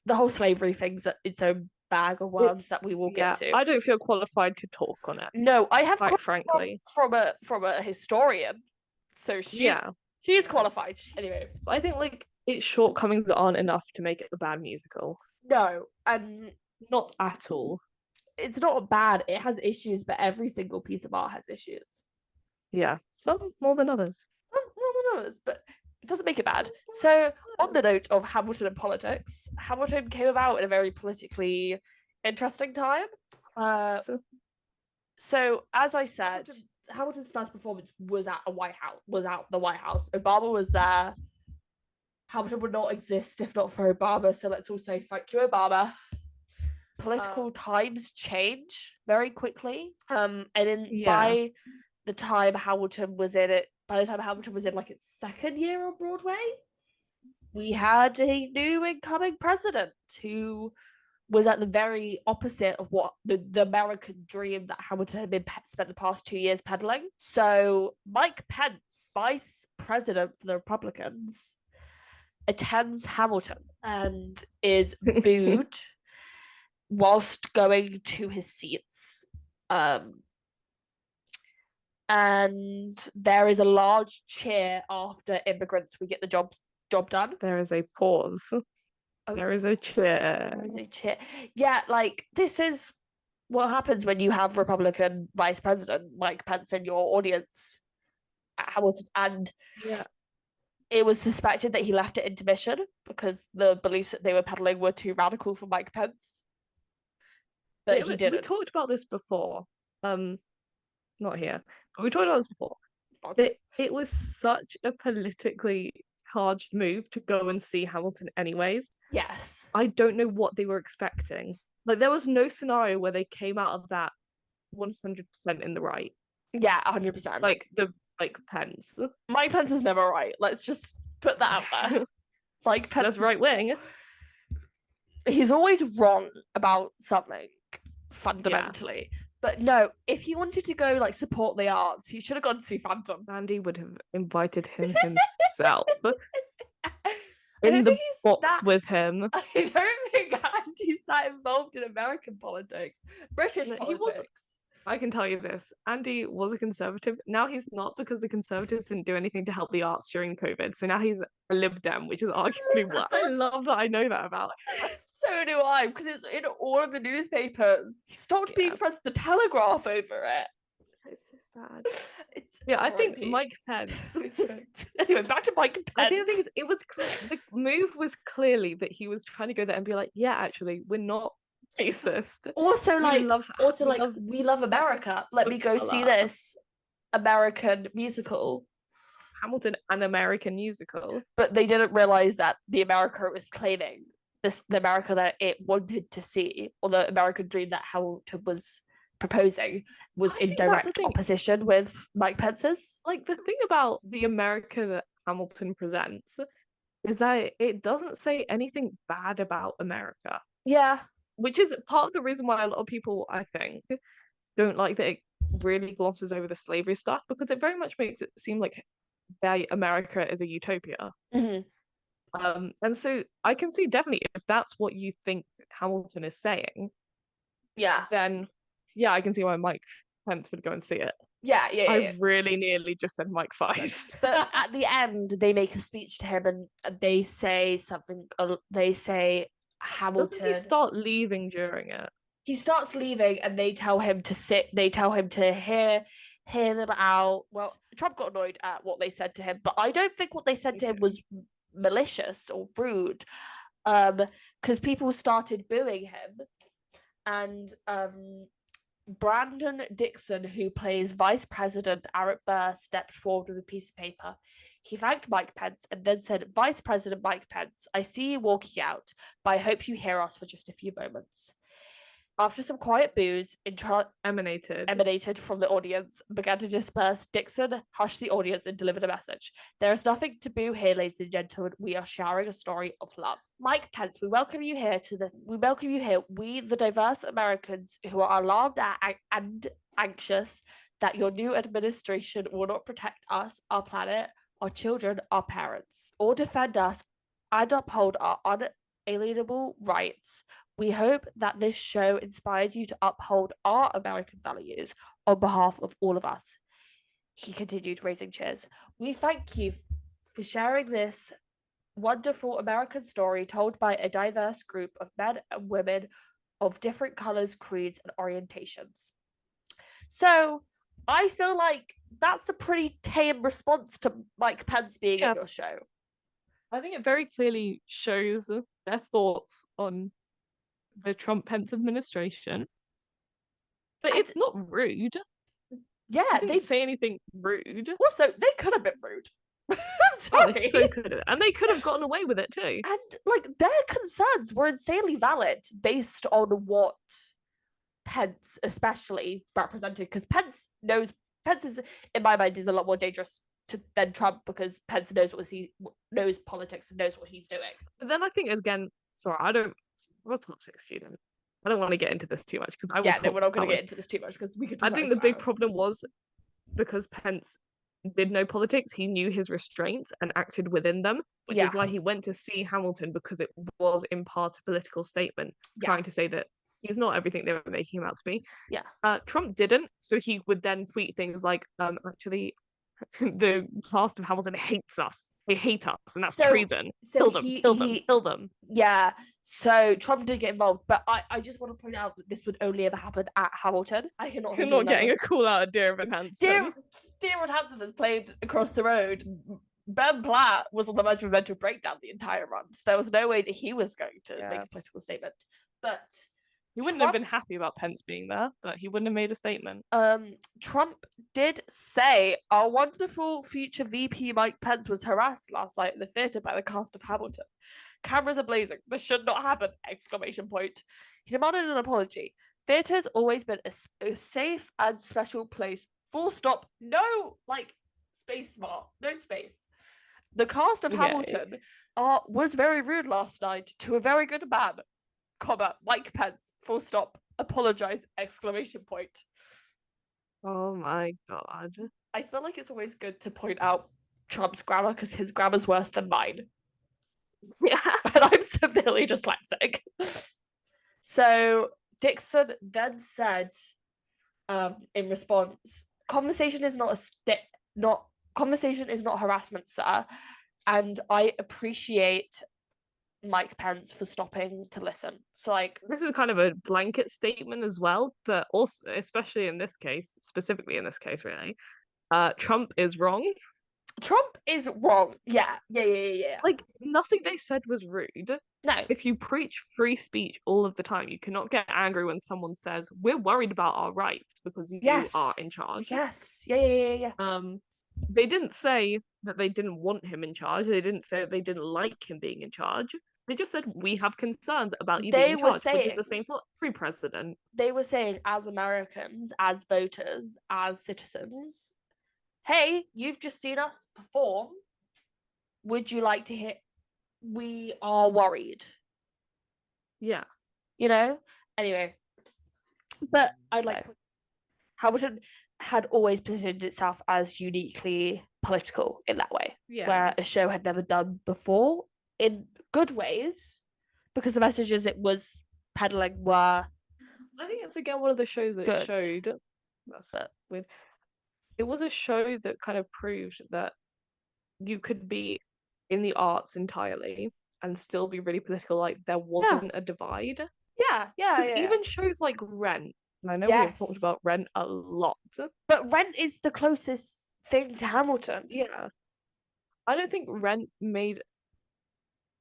the whole slavery thing's its own bag of worms that we will get to. I don't feel qualified to talk on it. No, I have, quite frankly, from a historian, so she's qualified anyway. But I think, like, its shortcomings aren't enough to make it a bad musical. No, and not at all. It's not bad. It has issues, but every single piece of art has issues. Yeah, some more than others. But it doesn't make it bad. So, on the note of Hamilton and politics, Hamilton came about in a very politically interesting time. So as I said, Hamilton's first performance was at the White House. Obama was there. Hamilton would not exist if not for Obama. So let's all say thank you, Obama. Political times change very quickly. By the time Hamilton was in like its second year on Broadway, we had a new incoming president who was at the very opposite of what the American dream that Hamilton had been spent the past 2 years peddling. So Mike Pence, vice president for the Republicans, attends Hamilton and is booed whilst going to his seats. And there is a large cheer after immigrants we get the job done. There is a pause. There is a cheer. There is a cheer. Yeah, like, this is what happens when you have Republican Vice President Mike Pence in your audience at Hamilton. And it was suspected that he left at intermission because the beliefs that they were peddling were too radical for Mike Pence. But he didn't. We talked about this before. Not here, but we talked about this before. It was such a politically charged move to go and see Hamilton anyways. Yes. I don't know what they were expecting. Like, there was no scenario where they came out of that 100% in the right. Yeah, 100%. Like Pence. Mike Pence is never right. Let's just put that out there. Like, Pence. That's right wing. He's always wrong about something, fundamentally. Yeah. But no, if he wanted to go, like, support the arts, he should have gone to see Phantom. Andy would have invited him himself in the box with him. I don't think Andy's that involved in American politics. British politics. I can tell you this. Andy was a conservative. Now he's not, because the Conservatives didn't do anything to help the arts during COVID. So now he's a Lib Dem, which is arguably what I love that I know that about. So do I, because it's in all of the newspapers. He stopped being friends with the Telegraph over it. It's so sad. I think Mike Pence. Anyway, back to Mike Pence. I think the thing is, the move was clearly that he was trying to go there and be like, yeah, actually, we're not racist. Also, we love America. Let me go see this American musical. Hamilton, an American musical. But they didn't realize that the America it was claiming, the America that it wanted to see, or the American dream that Hamilton was proposing, was in direct opposition with Mike Pence's. Like, the thing about the America that Hamilton presents is that it doesn't say anything bad about America. Yeah. Which is part of the reason why a lot of people, I think, don't like that it really glosses over the slavery stuff, because it very much makes it seem like America is a utopia. Mm-hmm. And so I can see definitely, if that's what you think Hamilton is saying, then I can see why Mike Pence would go and see it. I really nearly just said Mike Feist. But at the end, they make a speech to him and they say something. They say Hamilton. Doesn't he start leaving during it? He starts leaving, and they tell him to sit. They tell him to hear them out. Well, Trump got annoyed at what they said to him, but I don't think what they said to him was malicious or rude, because people started booing him, and Brandon Dixon, who plays Vice President Eric Burr, stepped forward with a piece of paper. He thanked Mike Pence and then said, "Vice President Mike Pence, I see you walking out, but I hope you hear us for just a few moments. After some quiet boos emanated from the audience and began to disperse, Dixon hushed the audience and delivered a message. There is nothing to boo here, ladies and gentlemen. We are sharing a story of love. Mike Pence, we welcome you here. We, the diverse Americans who are alarmed and anxious that your new administration will not protect us, our planet, our children, our parents, or defend us and uphold our unalienable rights. We hope that this show inspired you to uphold our American values on behalf of all of us. He continued, raising cheers. We thank you for sharing this wonderful American story told by a diverse group of men and women of different colors, creeds, and orientations. So I feel like that's a pretty tame response to Mike Pence being at your show. I think it very clearly shows their thoughts on the Trump-Pence administration. But it's not rude. Yeah, they didn't say anything rude. Also, they could have been rude. Oh, they so could have. And they could have gotten away with it too. And like their concerns were insanely valid based on what Pence especially represented, because Pence is, in my mind, is a lot more dangerous than Trump, because Pence knows knows politics and knows what he's doing. But then I think, again, I'm a politics student. I don't want to get into this too much because we're not going to get into this too much because we could. I think the big problem was because Pence did know politics, he knew his restraints and acted within them, which is why he went to see Hamilton, because it was in part a political statement trying to say that he's not everything they were making him out to be. Trump didn't, so he would then tweet things like, actually, the cast of Hamilton hates us. They hate us, and that's treason. Kill them. Yeah. So Trump did get involved, but I just want to point out that this would only ever happen at Hamilton. You're not getting a call out of Dear Evan Hansen. Dear Evan Hansen has played across the road. Ben Platt was on the verge of a mental breakdown the entire run, so there was no way that he was going to make a political statement. But he wouldn't have been happy about Pence being there, but he wouldn't have made a statement. Trump did say our wonderful future VP Mike Pence was harassed last night in the theatre by the cast of Hamilton. Cameras are blazing. This should not happen! ! He demanded an apology. Theatre has always been a safe and special place. Full stop. No, space smart. No space. The cast of Hamilton was very rude last night to a very good man. Mike Pence, full stop, apologize, ! Oh my god. I feel like it's always good to point out Trump's grammar because his grammar's worse than mine. Yeah. And I'm severely dyslexic. So Dixon then said, in response, conversation is not harassment, sir. And I appreciate Mike Pence for stopping to listen. So this is kind of a blanket statement as well, but also especially in this case, specifically in this case, really, Trump is wrong. Trump is wrong. Yeah. Nothing they said was rude. No. If you preach free speech all of the time, you cannot get angry when someone says we're worried about our rights because you are in charge. Yes. Yeah. They didn't say that they didn't want him in charge. They didn't say that they didn't like him being in charge. They just said, we have concerns about you being in charge, which is the same for every president. They were saying, as Americans, as voters, as citizens, hey, you've just seen us perform. Would you like to hear? We are worried. Yeah. Anyway. But Hamilton had always positioned itself as uniquely political in that way, where a show had never done before, in good ways, because the messages it was peddling were. I think it's again one of the shows that showed. That's weird. It was a show that kind of proved that you could be in the arts entirely and still be really political. There wasn't a divide. Yeah. Even shows like Rent. And I know we have talked about Rent a lot. But Rent is the closest thing to Hamilton. Yeah. I don't think Rent made...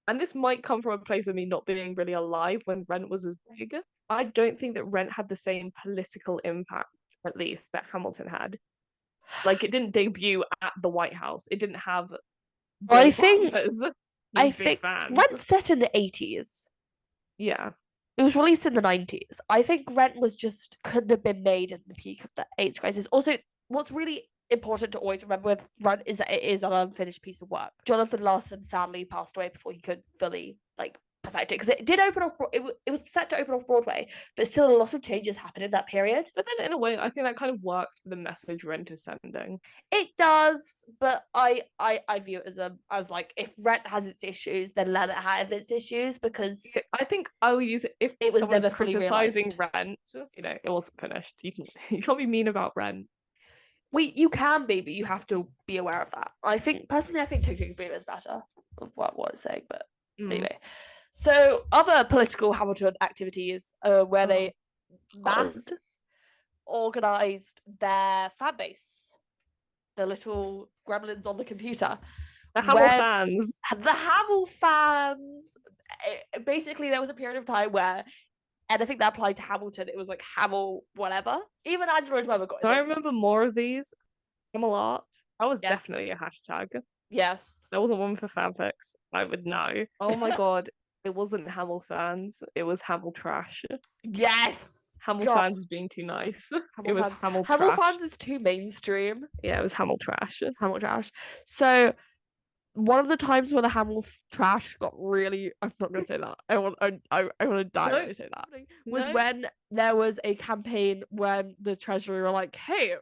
And this might come from a place of me not being really alive when Rent was as big. I don't think that Rent had the same political impact, at least, that Hamilton had. It didn't debut at the White House. It didn't have... I think Rent's set in the 80s. Yeah. It was released in the 90s. I think Rent was just couldn't have been made in the peak of the AIDS crisis. Also, what's really important to always remember with Rent is that it is an unfinished piece of work. Jonathan Larson sadly passed away before he could fully perfect it, because it did open off. It was set to open off Broadway, but still a lot of changes happened in that period. But then, in a way, I think that kind of works for the message Rent is sending. It does, but I view it as like, if Rent has its issues, then let it have its issues, because I think I'll use it if it was someone's never fully criticizing realized. Rent. It wasn't finished. You can't be mean about Rent. You can be, but you have to be aware of that. I think Tick Tick Boom is better of what it's saying, but anyway. So other political Hamilton activities where they mass organized their fan base, the little gremlins on the computer, the Hamill fans. The Hamill fans. Basically, there was a period of time where anything that applied to Hamilton, it was like Hamill whatever. Even Android Weber got. Do I remember more of these? Hamill art. That was definitely a hashtag. Yes. There wasn't one for fanfics. I would know. Oh my god. It wasn't Hamill fans. It was Hamill trash. Yes. Hamill fans is being too nice. It was Hamill trash. Hamill fans is too mainstream. Yeah, it was Hamill trash. Hamill trash. So one of the times where the Hamill trash got really, I'm not gonna say that. I want to die when I say that. Was when there was a campaign when the Treasury were like, hey,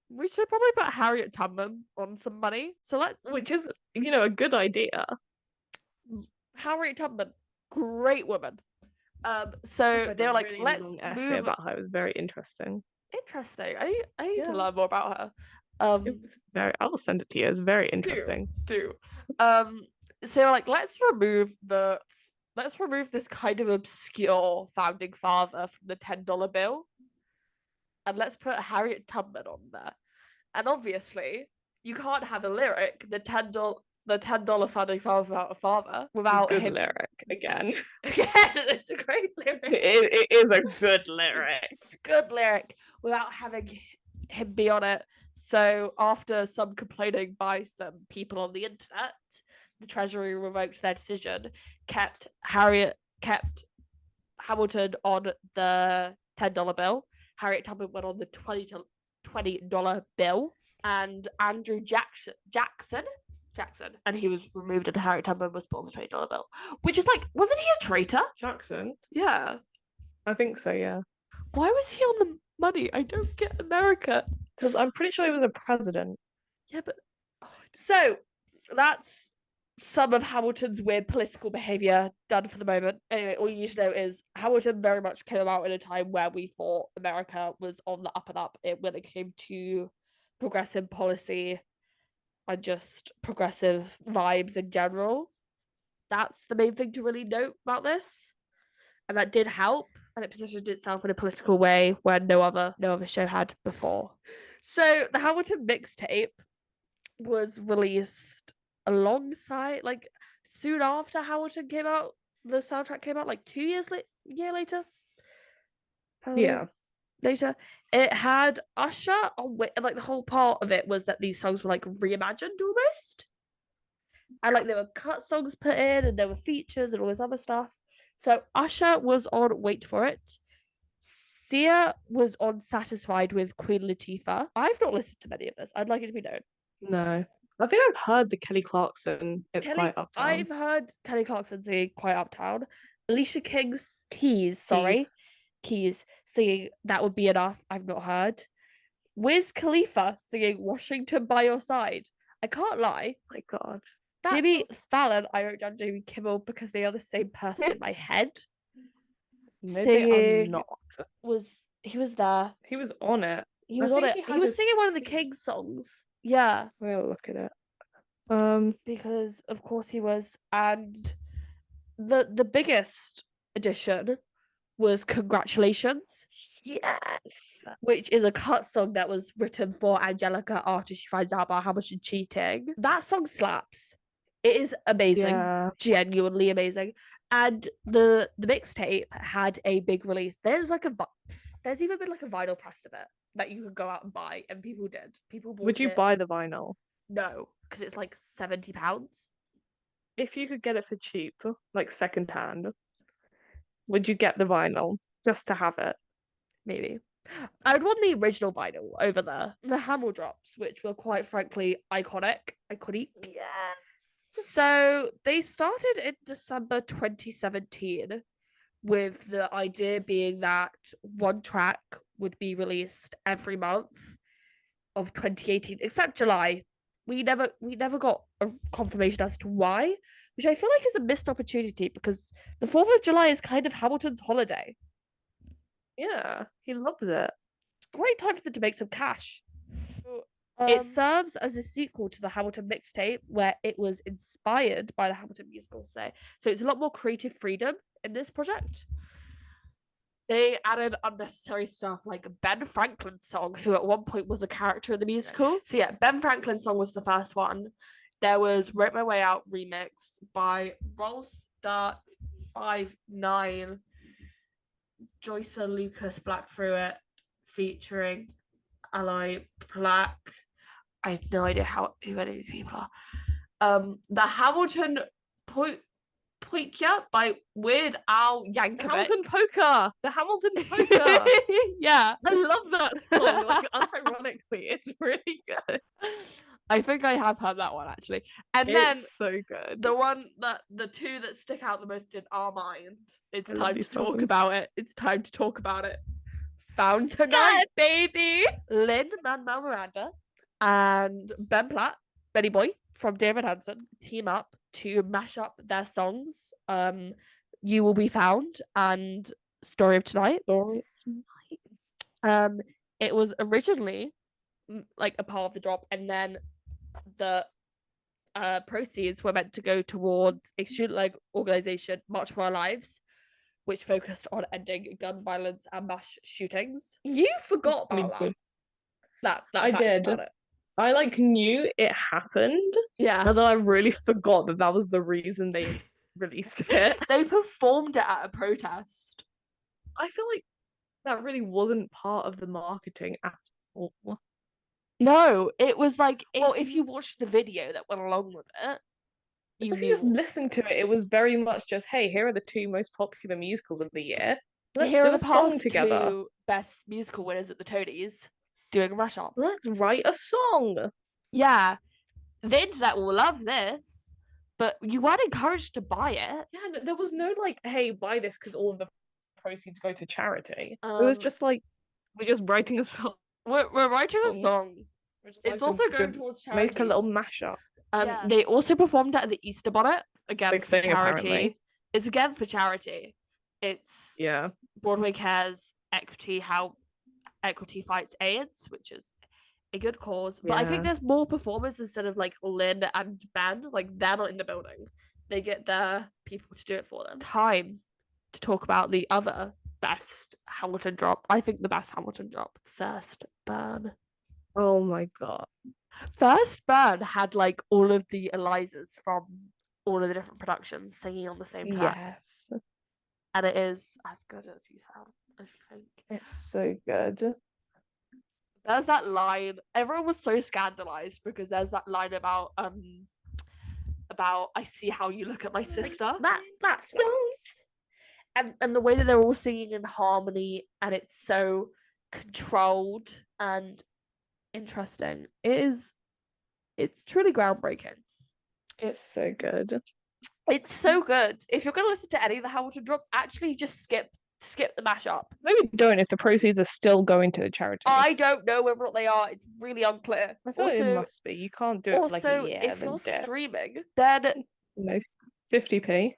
we should probably put Harriet Tubman on some money. So which is, a good idea. Harriet Tubman, great woman. So they were like, really let's move. Essay about her. It was very interesting. Interesting. I need to learn more about her. It was I will send it to you. It's very interesting. Do. So like, let's remove this kind of obscure founding father from the $10 bill, and let's put Harriet Tubman on there. And obviously, you can't have a lyric, the $10 founding father without a good lyric again. It's a great lyric. It is a good lyric. Good lyric without having him be on it. So after some complaining by some people on the internet, the Treasury revoked their decision, kept Hamilton on the $10 bill. Harriet Tubman went on the $20 bill, and Andrew Jackson, and he was removed, and Harriet Tubman was put on the $20 bill. Which is like, wasn't he a traitor? Jackson? Yeah. I think so, yeah. Why was he on the money? I don't get America. Because I'm pretty sure he was a president. Yeah, but... So, that's some of Hamilton's weird political behaviour done for the moment. Anyway, all you need to know is Hamilton very much came out in a time where we thought America was on the up and up when it came to progressive policy and just progressive vibes in general. That's the main thing to really note about this. And that did help, and it positioned itself in a political way where no other show had before. So the Hamilton mixtape was released alongside, soon after Hamilton came out. The soundtrack came out 2 years later. Yeah. Later, it had Usher on. The whole part of it was that these songs were reimagined almost, and there were cut songs put in, and there were features and all this other stuff. So Usher was on Wait For It. Sia was on Satisfied with Queen Latifah. I've not listened to many of this. I'd like it to be known. No. I think I've heard the Kelly Clarkson. Quite Uptown. I've heard Kelly Clarkson singing Quite Uptown. Alicia Keys singing That Would Be Enough. I've not heard. Wiz Khalifa singing Washington by Your Side. I can't lie. My God. Jimmy Fallon, I wrote down Jimmy Kimmel because they are the same person in my head. Maybe they are not. He was there. He was on it. He was on it. He was singing one of the King's songs. Yeah. We'll look at it. Because of course he was. And the biggest addition was Congratulations. Yes. Which is a cut song that was written for Angelica after she finds out about Hamilton cheating. That song slaps. It is amazing. Yeah. Genuinely amazing. And the mixtape had a big release. There's even been a vinyl press of it that you could go out and buy, and people did. People bought. Would you buy the vinyl? No, because it's £70. If you could get it for cheap, secondhand. would you get the vinyl just to have it? Maybe. I would want the original vinyl over the Hamill drops, which were quite frankly iconic. Yes. So they started in December 2017, with the idea being that one track would be released every month of 2018, except July. We never got a confirmation as to why, which I feel like is a missed opportunity because the 4th of July is kind of Hamilton's holiday. Yeah, he loves it. Great time for them to make some cash. It serves as a sequel to the Hamilton mixtape, where it was inspired by the Hamilton musical. So it's a lot more creative freedom in this project. They added unnecessary stuff like Ben Franklin's song, who at one point was a character in the musical. So yeah, Ben Franklin's song was the first one. There was Wrote My Way Out remix by Rollstar59, Joyce Lucas Black Through It, featuring Ally Black. I have no idea who any of these people are. The Hamilton Poikia by Weird Al Yankovic. Hamilton Polka. The Hamilton Polka. Yeah. I love that song. Like, unironically, it's really good. I think I have heard that one actually. And it's then so good. The one that the two that stick out the most in our mind. It's time to talk about it. It's time to talk about it. Found Tonight, baby. Lin Manuel Miranda and Ben Platt, Benny Boy from David Hansen, team up to mash up their songs. You Will Be Found and Story of Tonight. It was originally like a part of the drop, and then the proceeds were meant to go towards a student-led organization, March for Our Lives, which focused on ending gun violence and mass shootings. You forgot about that. I did. About it. I knew it happened. Yeah. And then I really forgot that was the reason they released it. They performed it at a protest. I feel like that really wasn't part of the marketing at all. No, it was like, well, if you watched the video that went along with it, if you just listen to it, it was very much just, hey, here are the two most popular musicals of the year. Let's do a song together. Two best musical winners at the Tonys doing a mashup. Let's write a song. Yeah. The internet will love this, but you weren't encouraged to buy it. Yeah, there was no like, hey, buy this because all of the proceeds go to charity. It was just like, we're just writing a song. We're writing a song. It's also going towards charity. Make a little mashup. They also performed at the Easter Bonnet, again big for thing, charity. Apparently. It's again for charity. It's Broadway Cares Equity, how equity fights AIDS, which is a good cause. But I think there's more performers instead of like Lin and Ben. Like, they're not in the building. They get their people to do it for them. Time to talk about the other best Hamilton drop. I think the best Hamilton drop. First Burn. Oh my god. First Burn had like all of the Elizas from all of the different productions singing on the same track. Yes. And it is as good as you think. It's so good. There's that line. Everyone was so scandalized because there's that line about I see how you look at my sister. That's and the way that they're all singing in harmony, and it's so controlled and interesting. It's truly groundbreaking. It's so good. It's so good. If you're going to listen to any of the Hamilton drops, actually just skip the mashup. Maybe don't if the proceeds are still going to the charity. I don't know whether they are. It's really unclear. I feel like it must be. You can't do it for like a year. If you're streaming, then 50p.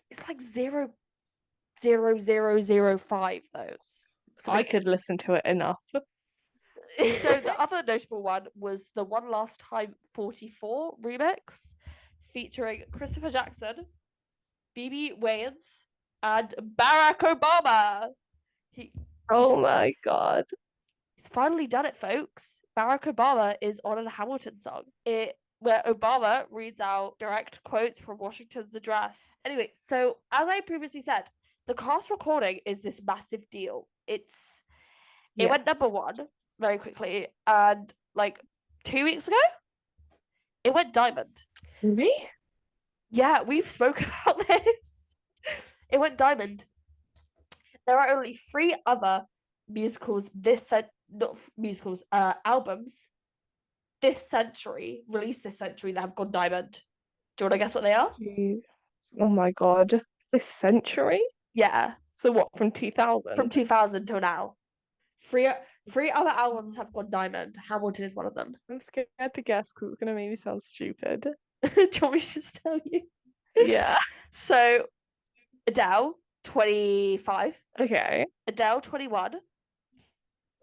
It's like 0.0005 those. So I could listen to it enough. So the other notable one was the One Last Time 44 remix, featuring Christopher Jackson, BB Wayans, and Barack Obama. My god. He's finally done it, folks. Barack Obama is on a Hamilton song. Where Obama reads out direct quotes from Washington's address. Anyway, so as I previously said, the cast recording is this massive deal. It went number one very quickly, and like 2 weeks ago, it went diamond. Really? Yeah, we've spoken about this. It went diamond. There are only 3 other musicals not musicals, albums this century, released this century, that have gone diamond. Do you want to guess what they are? Jeez. Oh my God. This century? Yeah. So what, from 2000? From 2000 till now. Three other albums have gone diamond. Hamilton is one of them. I'm scared to guess because it's going to make me sound stupid. Do you want me to just tell you? Yeah. So, Adele, 25. Okay. Adele, 21.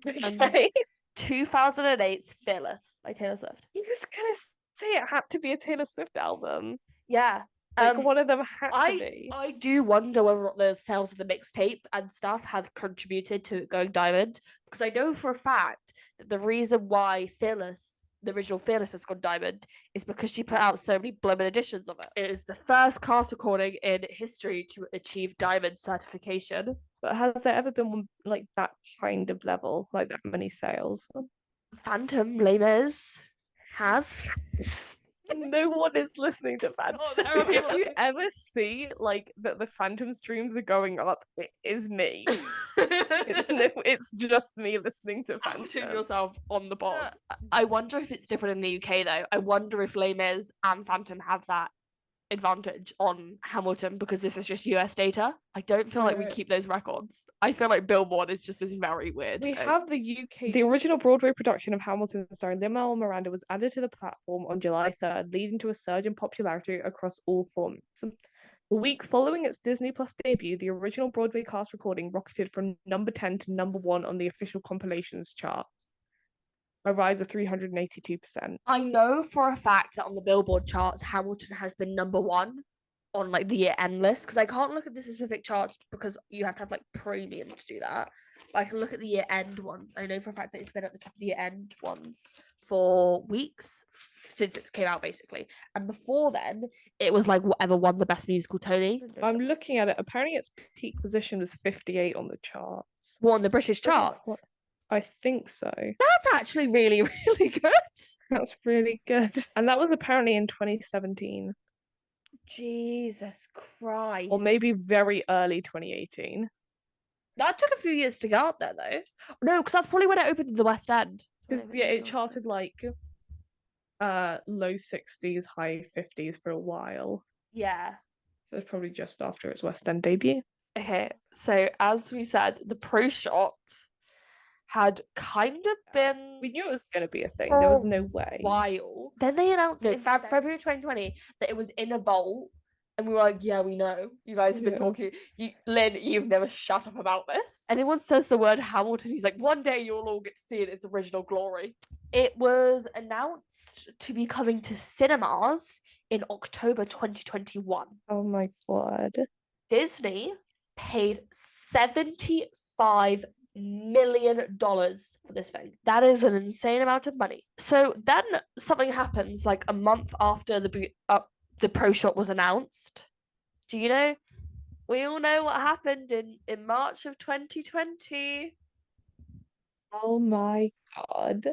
Okay. 2008's Fearless by Taylor Swift. You was going to say it had to be a Taylor Swift album. Yeah. Like one of them had to be. I do wonder whether or not the sales of the mixtape and stuff have contributed to it going diamond, because I know for a fact that the reason why the original Fearless has gone diamond is because she put out so many blooming editions of it. It is the first cast recording in history to achieve diamond certification. But has there ever been one like that kind of level, like that many sales? Phantom, Les Mis has. No one is listening to Phantom. Oh, if you ever see like that the Phantom streams are going up, it is me. It's just me listening to Phantom. To yourself on the pod. I wonder if it's different in the UK though. I wonder if Les Mis and Phantom have that advantage on Hamilton because this is just US data. I don't feel like we keep those records. I feel like Billboard is just this very weird We thing. have the UK. The original Broadway production of Hamilton starring Lin Manuel Miranda was added to the platform on July 3rd, leading to a surge in popularity across all formats. The week following its Disney Plus debut, the original Broadway cast recording rocketed from number 10 to number 1 on the official compilations chart, a rise of 382%. I know for a fact that on the Billboard charts, Hamilton has been number 1 on like the year end list, because I can't look at the specific charts because you have to have like premium to do that. But I can look at the year end ones. I know for a fact that it's been at the top of the year end ones for weeks since it came out, basically. And before then, it was like whatever won the best musical Tony. I'm looking at it. Apparently, its peak position was 58 on the charts. What, on the British charts? I think so. That's actually really, really good. That's really good. And that was apparently in 2017. Jesus Christ. Or maybe very early 2018. That took a few years to get up there, though. No, because that's probably when it opened in the West End. Yeah, it charted like low 60s, high 50s for a while. Yeah. So it's probably just after its West End debut. Okay, so as we said, the Proshot had kind of been... We knew it was going to be a thing. There was no way. While. Then they announced in February 2020 that it was in a vault. And we were like, yeah, we know. You guys have been talking. Lynn, you've never shut up about this. Anyone says the word Hamilton, he's like, one day you'll all get to see it in its original glory. It was announced to be coming to cinemas in October 2021. Oh my God. Disney paid $75 million for this thing. That is an insane amount of money. So then something happens like a month after the Proshot was announced. Do you know? We all know what happened in March of 2020. Oh my God.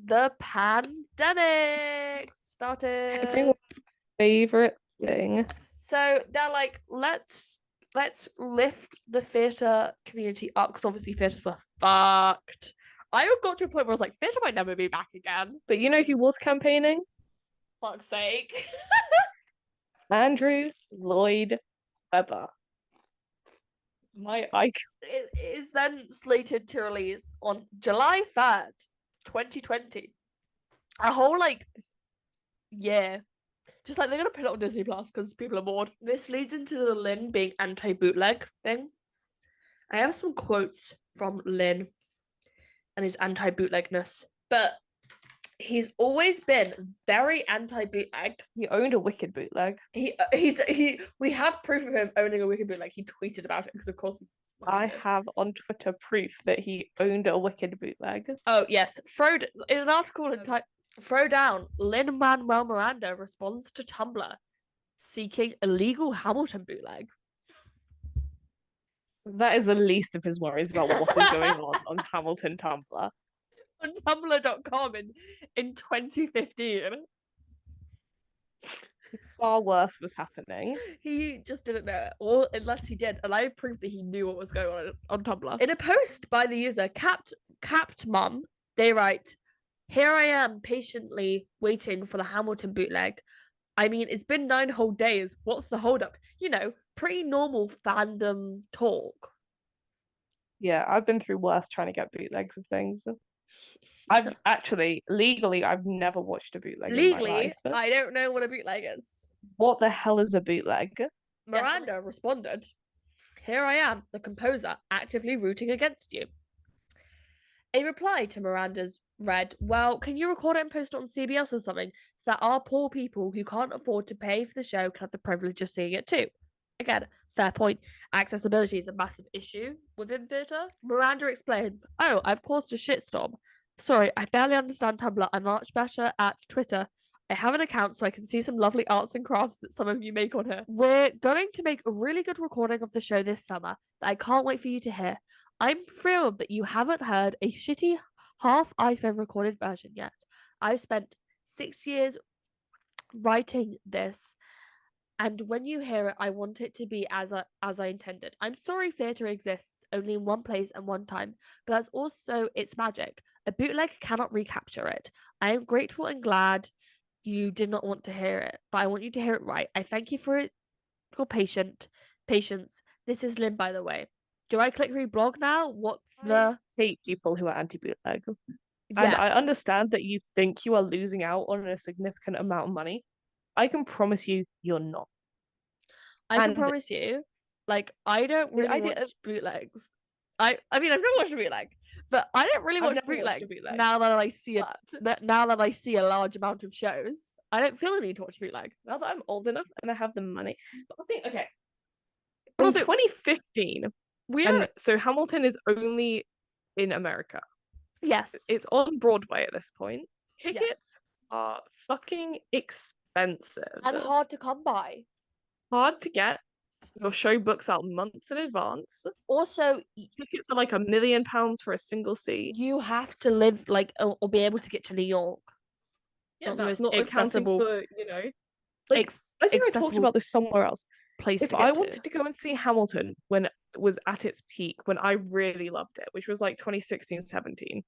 The pandemic started. Everyone's favorite thing. So they're like, let's lift the theatre community up, because obviously theatres were fucked. I got to a point where I was like, theatre might never be back again. But you know who was campaigning? Fuck's sake. Andrew Lloyd Webber. My icon. It is then slated to release on July 3rd, 2020. A whole year. Just like they're gonna put it on Disney Plus because people are bored. This leads into the Lin being anti-bootleg thing. I have some quotes from Lin and his anti-bootlegness, but he's always been very anti-bootleg. He owned a wicked bootleg. We have proof of him owning a wicked bootleg. He tweeted about it because, of course, I have on Twitter proof that he owned a wicked bootleg. Oh yes, in an article entitled "Throw Down," Lin Manuel Miranda responds to Tumblr seeking illegal Hamilton bootleg. That is the least of his worries about what is going on Hamilton Tumblr. On Tumblr.com in 2015. far worse was happening. He just didn't know it, or unless he did, and I proved that he knew what was going on Tumblr. In a post by the user capped mum, they write, "Here I am patiently waiting for the Hamilton bootleg. I mean, it's been 9 whole days. What's the holdup?" You know, pretty normal fandom talk. Yeah, I've been through worse trying to get bootlegs of things. I've actually, legally, I've never watched a bootleg in my life. I don't know what a bootleg is. What the hell is a bootleg? Miranda responded, "Here I am, the composer, actively rooting against you." A reply to Miranda's read, "Well, can you record it and post it on CBS or something so that our poor people who can't afford to pay for the show can have the privilege of seeing it too?" Again, fair point. Accessibility is a massive issue within theatre. Miranda explained, "Oh, I've caused a shitstorm. Sorry, I barely understand Tumblr. I'm much better at Twitter. I have an account so I can see some lovely arts and crafts that some of you make on here. We're going to make a really good recording of the show this summer that I can't wait for you to hear. I'm thrilled that you haven't heard a shitty half iPhone recorded version yet. I've spent 6 years writing this, and when you hear it, I want it to be as I intended. I'm sorry theatre exists only in one place and one time, but that's also its magic. A bootleg cannot recapture it. I am grateful and glad you did not want to hear it, but I want you to hear it right. I thank you for your patience. This is Lin, by the way. Do I click reblog now? What's the... I hate people who are anti-bootleg. Yes. And I understand that you think you are losing out on a significant amount of money. I can promise you, you're not. I can promise you, like, I don't really watch bootlegs. I mean, I've never watched a bootleg, but I don't really watch bootlegs now that I see now that I see a large amount of shows. I don't feel the need to watch a bootleg. Now that I'm old enough and I have the money. But I think, okay. In also, 2015, so Hamilton is only in America. Yes. It's on Broadway at this point. Tickets are fucking expensive. And hard to come by. Hard to get. Your show books out months in advance. Also, tickets are like £1 million for a single seat. You have to live like or be able to get to New York. Yeah, that's not accessible for, you know. Like, I think I talked about this somewhere else. If I wanted to go and see Hamilton when it was at its peak, when I really loved it, which was like 2016-17,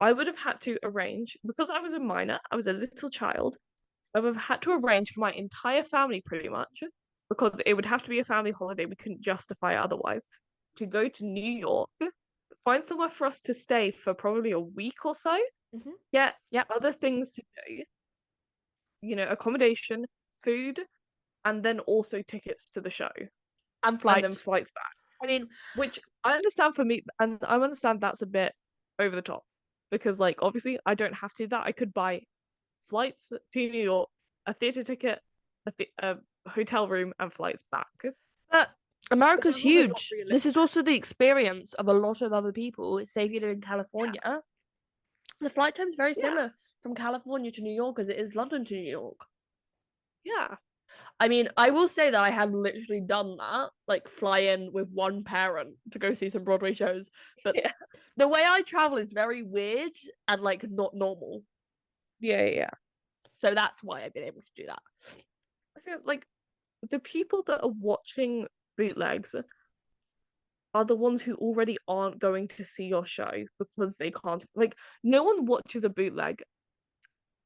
I would have had to arrange, because I was a minor, I was a little child, I would have had to arrange for my entire family pretty much, because it would have to be a family holiday, we couldn't justify it otherwise, to go to New York, find somewhere for us to stay for probably a week or so, get other things to do, you know, accommodation, food, and then also tickets to the show. And flights. And then flights back. I mean, which I understand for me, and I understand that's a bit over the top, because, like, obviously I don't have to do that. I could buy flights to New York, a theatre ticket, a hotel room, and flights back. But America's huge. This is also the experience of a lot of other people. Say if you live in California, the flight time is very similar from California to New York as it is London to New York. Yeah. I mean, I will say that I have literally done that, like fly in with one parent to go see some Broadway shows. But the way I travel is very weird and like not normal. Yeah. So that's why I've been able to do that. I feel like the people that are watching bootlegs are the ones who already aren't going to see your show because they can't. Like, no one watches a bootleg.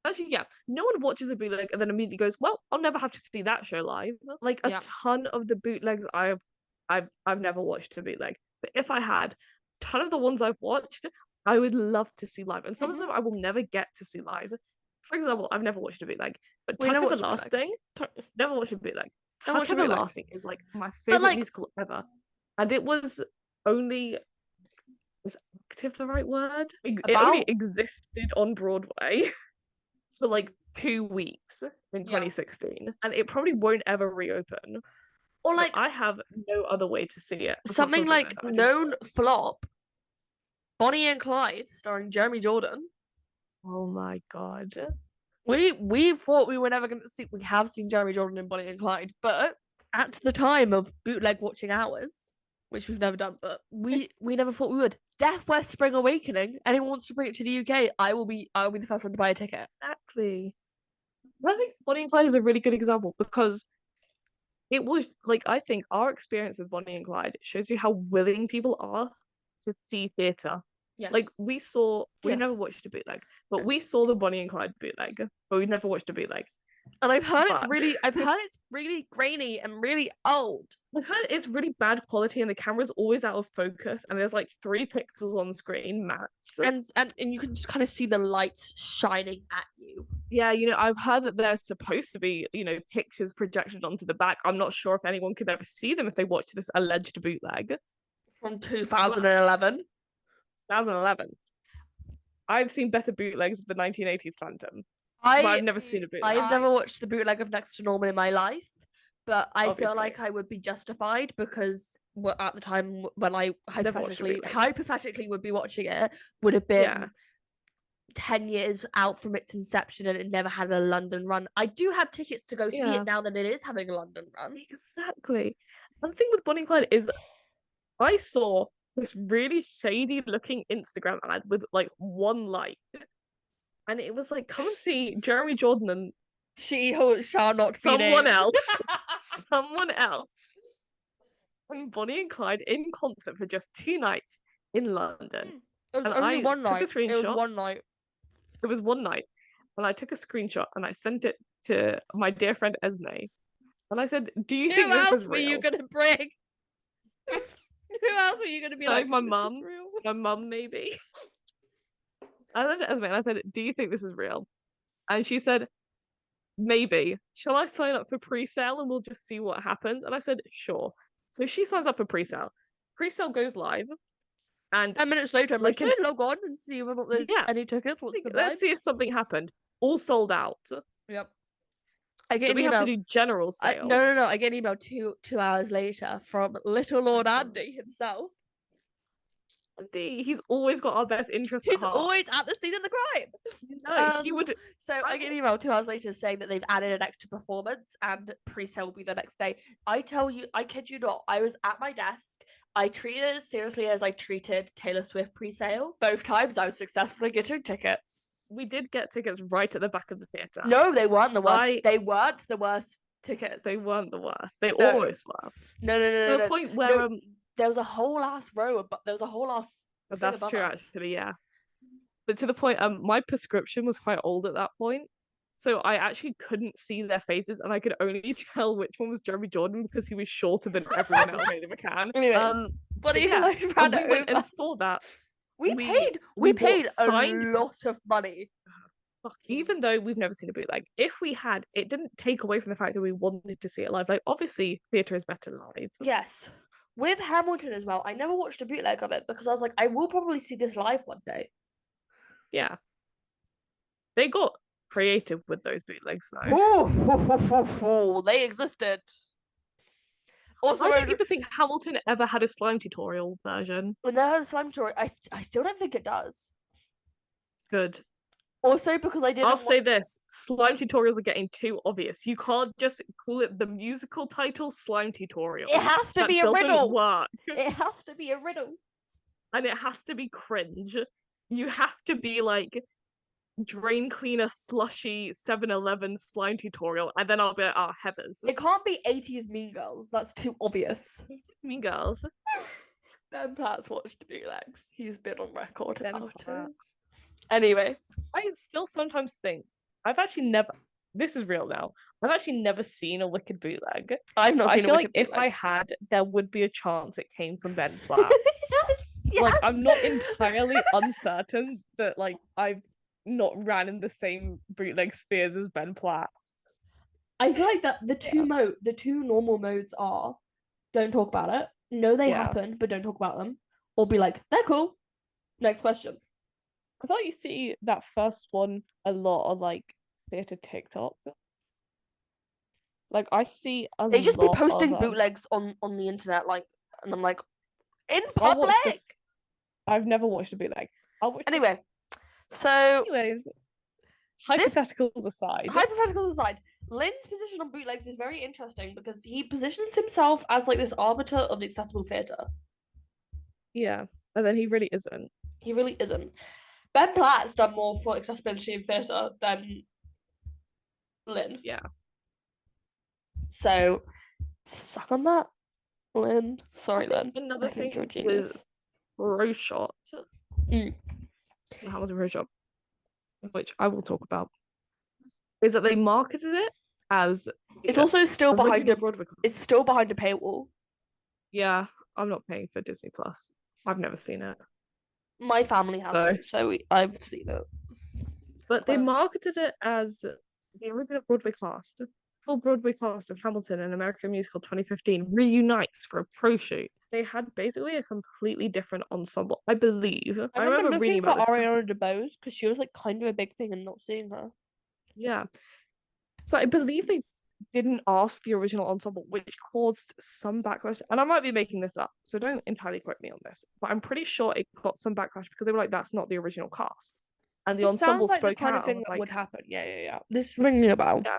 Actually, no one watches a bootleg and then immediately goes, "Well, I'll never have to see that show live." Like, a ton of the bootlegs I've never watched a bootleg, but if I had, a ton of the ones I've watched, I would love to see live, and some of them I will never get to see live. For example, I've never watched a bootleg, but Tuck Everlasting, never watched a bootleg. Tuck Everlasting is like my favorite musical ever, and it was only. Is active the right word? It only existed on Broadway for like 2 weeks in 2016, and it probably won't ever reopen. Or so I have no other way to see it. Something like known flop, Bonnie and Clyde, starring Jeremy Jordan. Oh my god. We thought we were never going to see. We have seen Jeremy Jordan in Bonnie and Clyde, but at the time of bootleg watching hours, which we've never done, but we never thought we would. Death West Spring Awakening. Anyone wants to bring it to the UK? I will be the first one to buy a ticket. Exactly. I think Bonnie and Clyde is a really good example because it was like I think our experience with Bonnie and Clyde shows you how willing people are to see theatre. Yes. Like we never watched a bootleg, but we saw the Bonnie and Clyde bootleg, but we never watched a bootleg. And I've heard it's really grainy and really old. I've heard it's really bad quality and the camera's always out of focus and there's like 3 pixels on screen max. And you can just kind of see the light shining at you. Yeah, I've heard that there's supposed to be, pictures projected onto the back. I'm not sure if anyone could ever see them if they watch this alleged bootleg. From 2011. 2011. I've seen better bootlegs of the 1980s Phantom. But I've never seen a bootleg. I've never watched the bootleg of Next to Normal in my life, but I feel like I would be justified because at the time when I hypothetically would be watching it would have been 10 years out from its inception and it never had a London run. I do have tickets to go see it now that it is having a London run. Exactly. One thing with Bonnie and Clyde is I saw this really shady looking Instagram ad with like 1 like. And it was like, come and see Jeremy Jordan and she who shall not someone else. Someone else. And Bonnie and Clyde in concert for just 2 nights in London. It was only one night. Took a screenshot. It was one night. It was one night. And I took a screenshot and I sent it to my dear friend Esme. And I said, do you think this is real? Who else were you going to bring? Who else were you going to be like, my mum? My mum, maybe. I went to Esme and I said, do you think this is real? And she said, maybe. Shall I sign up for pre-sale and we'll just see what happens? And I said, sure. So she signs up for pre-sale. Pre-sale goes live. And 10 minutes later, I'm like, can I log on and see whether there's any tickets? Let's see if something happened. All sold out. Yep. I get an email. Have to do general sale. No. I get an email 2 hours later from little Lord Andy himself. He's always got our best interest at heart. He's always at the scene of the crime. He would. So I get an email 2 hours later saying that they've added an extra performance and pre-sale will be the next day. I kid you not, I was at my desk. I treated it as seriously as I treated Taylor Swift pre-sale. Both times I was successfully getting tickets. We did get tickets right at the back of the theatre. No, they weren't the worst. They weren't the worst tickets. They weren't the worst. They always were. No. To the point where there was a whole ass row, but there was a whole ass. That's true, actually, yeah. But to the point, my prescription was quite old at that point, so I actually couldn't see their faces, and I could only tell which one was Jeremy Jordan because he was shorter than everyone else in McCann. Anyway, but even we went and saw that. We paid a lot of money. Even though we've never seen a bootleg, if we had, it didn't take away from the fact that we wanted to see it live. Like, obviously, theatre is better live. Yes. With Hamilton as well, I never watched a bootleg of it because I was like, I will probably see this live one day. Yeah. They got creative with those bootlegs, though. Oh, they existed. Also, I don't even think Hamilton ever had a slime tutorial version. When they had a slime tutorial, I still don't think it does. Good. Also, because I'll say this, slime tutorials are getting too obvious. You can't just call it the musical title slime tutorial. It has to be a riddle. Work. It has to be a riddle. And it has to be cringe. You have to be like drain cleaner slushy 7-Eleven slime tutorial, and then I'll be like, Heathers. It can't be 80s Mean Girls. That's too obvious. Mean Girls. Ben Platt's watched bootlegs. He's been on record about it. Anyway, I still sometimes think this is real now. I've actually never seen a Wicked bootleg. I've not seen a Wicked bootleg. If I had, there would be a chance it came from Ben Platt. yes. Like, I'm not entirely uncertain that like I've not ran in the same bootleg spheres as Ben Platt. I feel like that the two normal modes are don't talk about it. No, they happen, but don't talk about them. Or be like, they're cool. Next question. I thought you see that first one a lot on like theatre TikTok. Like I see they just be posting bootlegs on the internet, like, and I'm like, in public. I've never watched a bootleg. Anyway, so hypotheticals aside, Lin's position on bootlegs is very interesting because he positions himself as like this arbiter of accessible theatre. Yeah, and then he really isn't. He really isn't. Ben Platt's done more for accessibility in theatre than Lin. Yeah. So, suck on that, Lin. Sorry, Lin. Another I think thing you're a genius. with Proshot, Hamilton Proshot, which I will talk about, is that they marketed it as it's also still behind a Broadway. It's still behind a paywall. Yeah, I'm not paying for Disney Plus. I've never seen it. My family has so I've seen it. But they marketed it as the original Broadway cast. Full Broadway cast of Hamilton and American Musical 2015 reunites for a pro shoot. They had basically a completely different ensemble, I believe. I remember reading about this. Ariana DeBose because she was like kind of a big thing and not seeing her. Yeah. So I believe they didn't ask the original ensemble, which caused some backlash. And I might be making this up, so don't entirely quote me on this. But I'm pretty sure it got some backlash because they were like, that's not the original cast. And the ensemble sounds like spoke the kind out of thing and was that like, would happen. Yeah. This is ringing a bell. Yeah.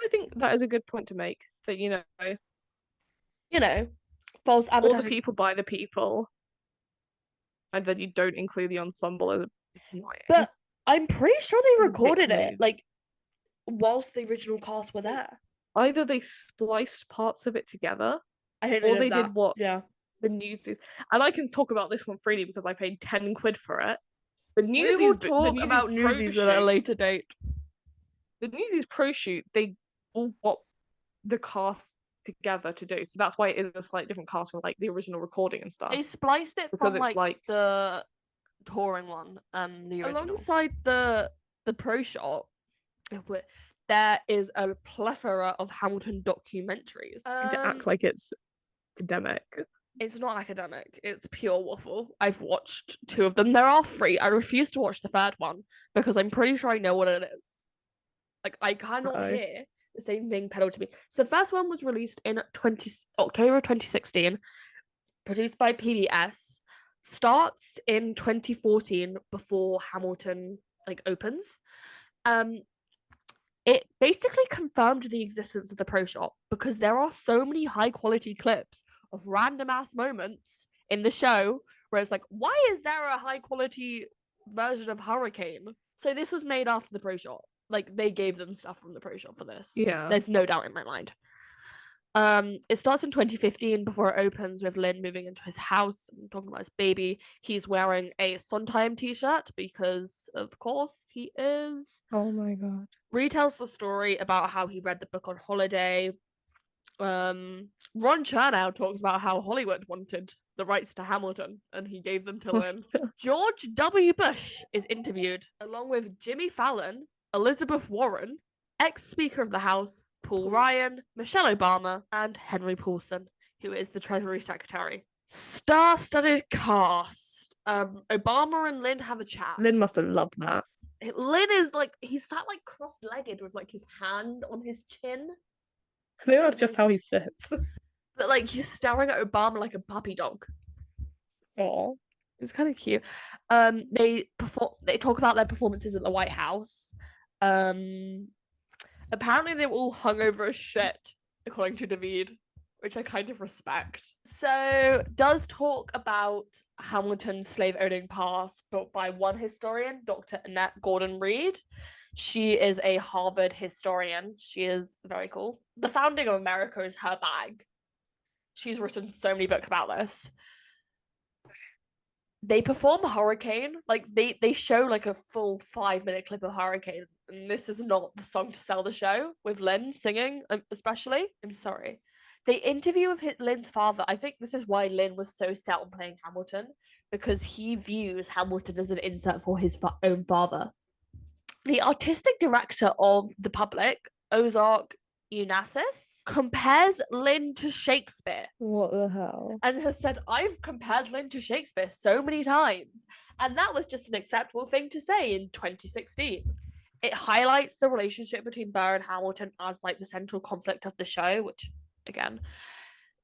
I think that is a good point to make. That false advertising. All the people by the people, and then you don't include the ensemble as a. But I'm pretty sure they recorded it like whilst the original cast were there. Either they spliced parts of it together, or they did what the Newsies. And I can talk about this one freely because I paid 10 quid for it. The Newsies. We will talk about Newsies at a later date. The Newsies pro shoot, they all got the cast together to do, so that's why it is a slightly different cast from like the original recording and stuff. They spliced it because from like the touring one and the original. Alongside the Proshot, there is a plethora of Hamilton documentaries. To act like it's academic. It's not academic. It's pure waffle. I've watched 2 of them. They are free. I refuse to watch the 3rd one because I'm pretty sure I know what it is. Like, I cannot hear the same thing peddled to me. So the first one was released in October 2016, produced by PBS, starts in 2014 before Hamilton opens. It basically confirmed the existence of the Proshot because there are so many high quality clips of random ass moments in the show where it's like, why is there a high quality version of Hurricane? So this was made after the Proshot. Like, they gave them stuff from the Proshot for this. Yeah. There's no doubt in my mind. It starts in 2015 before it opens with Lin moving into his house and talking about his baby. He's wearing a Sondheim t-shirt because, of course, he is. Oh my god. Retells the story about how he read the book on holiday. Ron Chernow talks about how Hollywood wanted the rights to Hamilton and he gave them to Lin. George W. Bush is interviewed along with Jimmy Fallon, Elizabeth Warren, ex-Speaker of the House, Paul Ryan, Michelle Obama, and Henry Paulson, who is the Treasury Secretary. Star-studded cast. Obama and Lin have a chat. Lin must have loved that. Lin is he sat cross-legged with his hand on his chin. I think that's just how he sits. But he's staring at Obama like a puppy dog. Oh, it's kind of cute. They talk about their performances at the White House. Apparently they were all hungover as shit, according to David, which I kind of respect. So, does talk about Hamilton's slave-owning past, but by one historian, Dr. Annette Gordon-Reed. She is a Harvard historian. She is very cool. The founding of America is her bag. She's written so many books about this. They perform Hurricane. They show a full 5-minute clip of Hurricane. And this is not the song to sell the show, with Lin singing, especially. I'm sorry. They interview with Lin's father. I think this is why Lin was so set on playing Hamilton, because he views Hamilton as an insert for his own father. The artistic director of The Public, Ozark Unasis, compares Lin to Shakespeare. What the hell? And has said, I've compared Lin to Shakespeare so many times. And that was just an acceptable thing to say in 2016. It highlights the relationship between Burr and Hamilton as the central conflict of the show, which, again,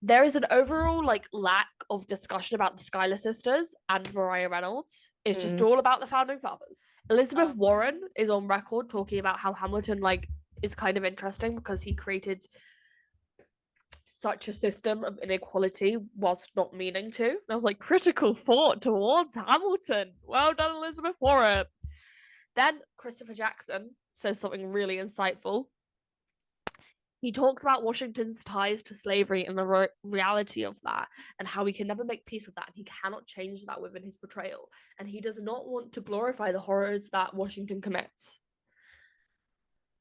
there is an overall lack of discussion about the Schuyler sisters and Maria Reynolds. It's just all about the founding fathers. Elizabeth Warren is on record talking about how Hamilton is kind of interesting because he created such a system of inequality whilst not meaning to. And I was critical thought towards Hamilton. Well done, Elizabeth Warren. Then Christopher Jackson says something really insightful. He talks about Washington's ties to slavery and the reality of that, and how he can never make peace with that, and he cannot change that within his portrayal, and he does not want to glorify the horrors that Washington commits.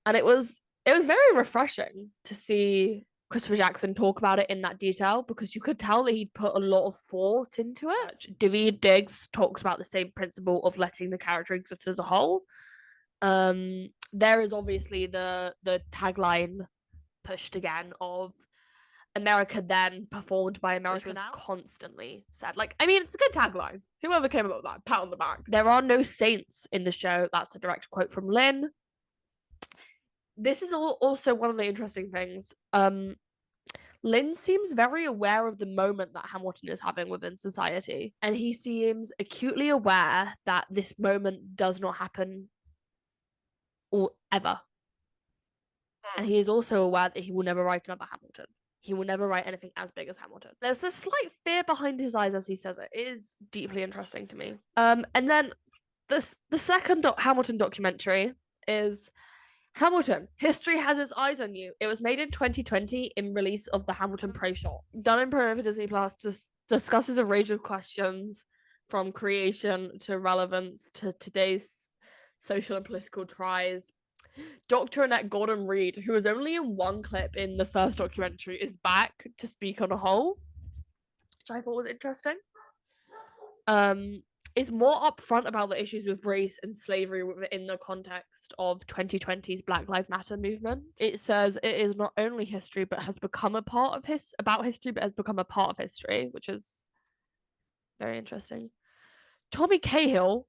And it was very refreshing to see Christopher Jackson talk about it in that detail, because you could tell that he'd put a lot of thought into it. Daveed Diggs talks about the same principle of letting the character exist as a whole. There is obviously the tagline pushed again of America Then, performed by America Now, constantly said. Like, I mean, it's a good tagline. Whoever came up with that, pat on the back. There are no saints in the show. That's a direct quote from Lin. This is also one of the interesting things. Lin seems very aware of the moment that Hamilton is having within society, and he seems acutely aware that this moment does not happen or ever. And he is also aware that he will never write another Hamilton. He will never write anything as big as Hamilton. There's a slight fear behind his eyes as he says it. It is deeply interesting to me. And then the second Hamilton documentary is Hamilton, History Has Its Eyes on You. It was made in 2020 in release of the Hamilton Proshot. Done in Pro for Disney Plus, discusses a range of questions from creation to relevance to today's social and political tries. Dr. Annette Gordon-Reed, who was only in one clip in the first documentary, is back to speak on a whole, which I thought was interesting. Is more upfront about the issues with race and slavery within the context of 2020's Black Lives Matter movement. It says it is not only history, but has become a part of history, but has become a part of history, which is very interesting. Tommy Cahill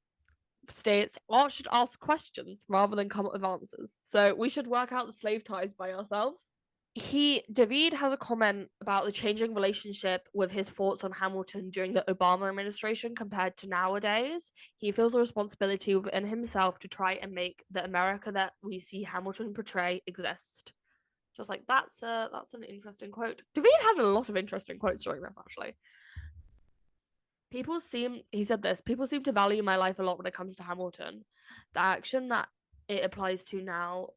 states art should ask questions rather than come up with answers. So we should work out the slave ties by ourselves. Daveed has a comment about the changing relationship with his thoughts on Hamilton during the Obama administration compared to nowadays. He feels a responsibility within himself to try and make the America that we see Hamilton portray exist. Just like that's an interesting quote. Daveed had a lot of interesting quotes during this, actually. He said this, people seem to value my life a lot when it comes to Hamilton. The action that it applies to now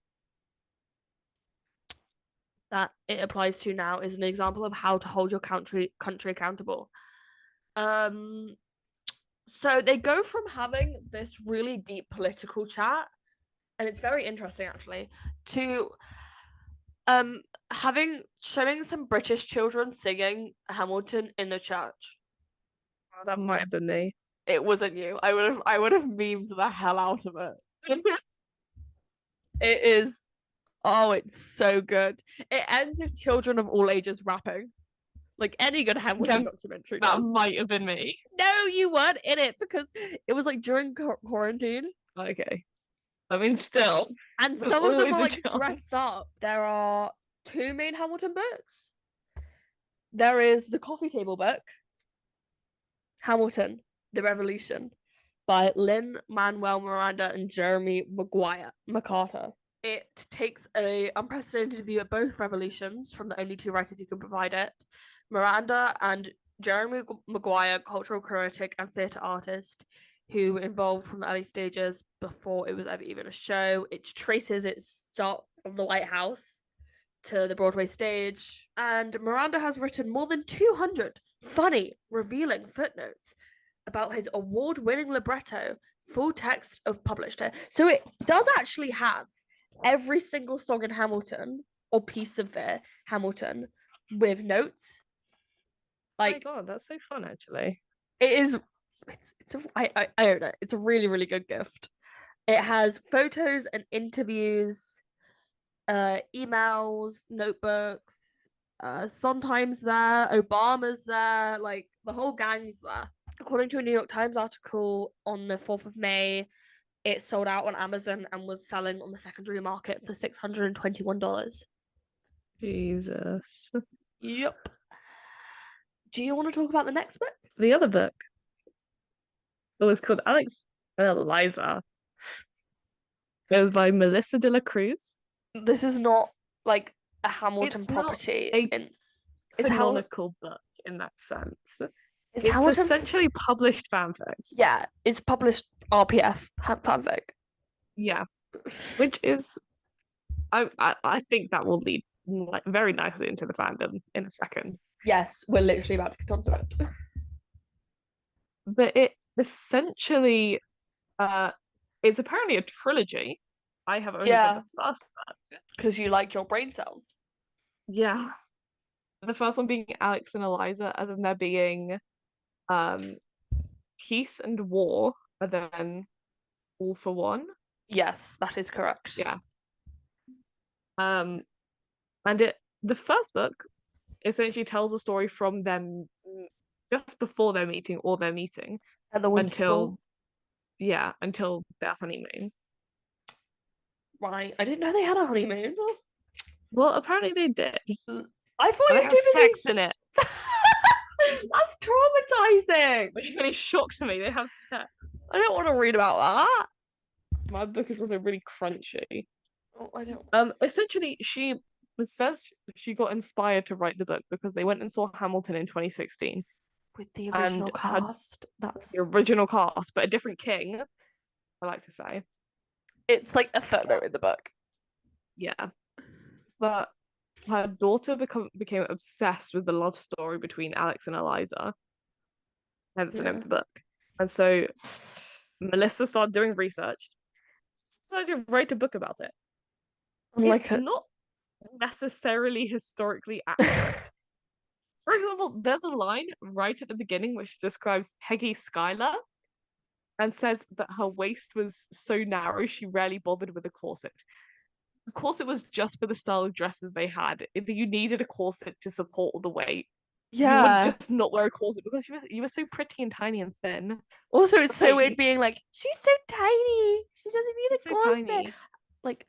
is an example of how to hold your country accountable. So they go from having this really deep political chat, and it's very interesting actually, to showing some British children singing Hamilton in the church. Oh, that might have been me. It wasn't you. I would have memed the hell out of it. It is. Oh, it's so good. It ends with children of all ages rapping. Like any good Hamilton documentary does. That might have been me. No, you weren't in it because it was like during quarantine. Okay. I mean, still. And some of them are like dressed up. There are 2 main Hamilton books. There is the coffee table book, Hamilton, The Revolution, by Lin Manuel Miranda and Jeremy McCarter. It takes an unprecedented view at both revolutions from the only 2 writers who can provide it. Miranda and Jeremy Maguire, cultural critic and theatre artist, who were involved from the early stages before it was ever even a show. It traces its start from the White House to the Broadway stage. And Miranda has written more than 200 funny, revealing footnotes about his award-winning libretto, full text of published it. So it does actually have every single song in Hamilton or piece of it, Hamilton, with notes. Like, oh my god, that's so fun actually. It is. I don't know. It's a really, really good gift. It has photos and interviews, emails, notebooks, sometimes there, Obama's there, like the whole gang's there. According to a New York Times article on the 4th of May, it sold out on Amazon and was selling on the secondary market for $621. Jesus. Yep. Do you want to talk about the next book? The other book. It was called Liza. It was by Melissa de la Cruz. This is not like a Hamilton property. It's a canonical book in that sense. It's essentially published fanfic. Yeah, it's published RPF fanfic. Yeah, which is I think that will lead very nicely into the fandom in a second. Yes, we're literally about to get onto it. But it essentially it's apparently a trilogy. I have only read the first book. Because you like your brain cells. Yeah. The first one being Alex and Eliza, and then there being um Peace and War, and then All for One. Yes, that is correct. Yeah. And the first book essentially tells a story from them just before their meeting or their meeting And the until their honeymoon. Right. I didn't know they had a honeymoon. Well, apparently they did. I thought they you have sex in it. That's traumatizing. Which really shocked me. They have sex. I don't want to read about that. My book is also really crunchy. Oh, I don't. Essentially, she says she got inspired to write the book because they went and saw Hamilton in 2016 with the original cast. That's the original cast, but a different king. I like to say it's like a footnote in the book. Yeah, but her daughter became obsessed with the love story between Alex and Eliza. Hence the name of the book. And so Melissa started doing research. She decided to write a book about it. It's not necessarily historically accurate. For example, there's a line right at the beginning which describes Peggy Schuyler and says that her waist was so narrow she rarely bothered with a corset. The corset was just for the style of dresses they had. If you needed a corset to support the weight, you would just not wear a corset because you were so pretty and tiny and thin. Also, it's so weird being like, she's so tiny. She doesn't need a corset. Tiny. Like,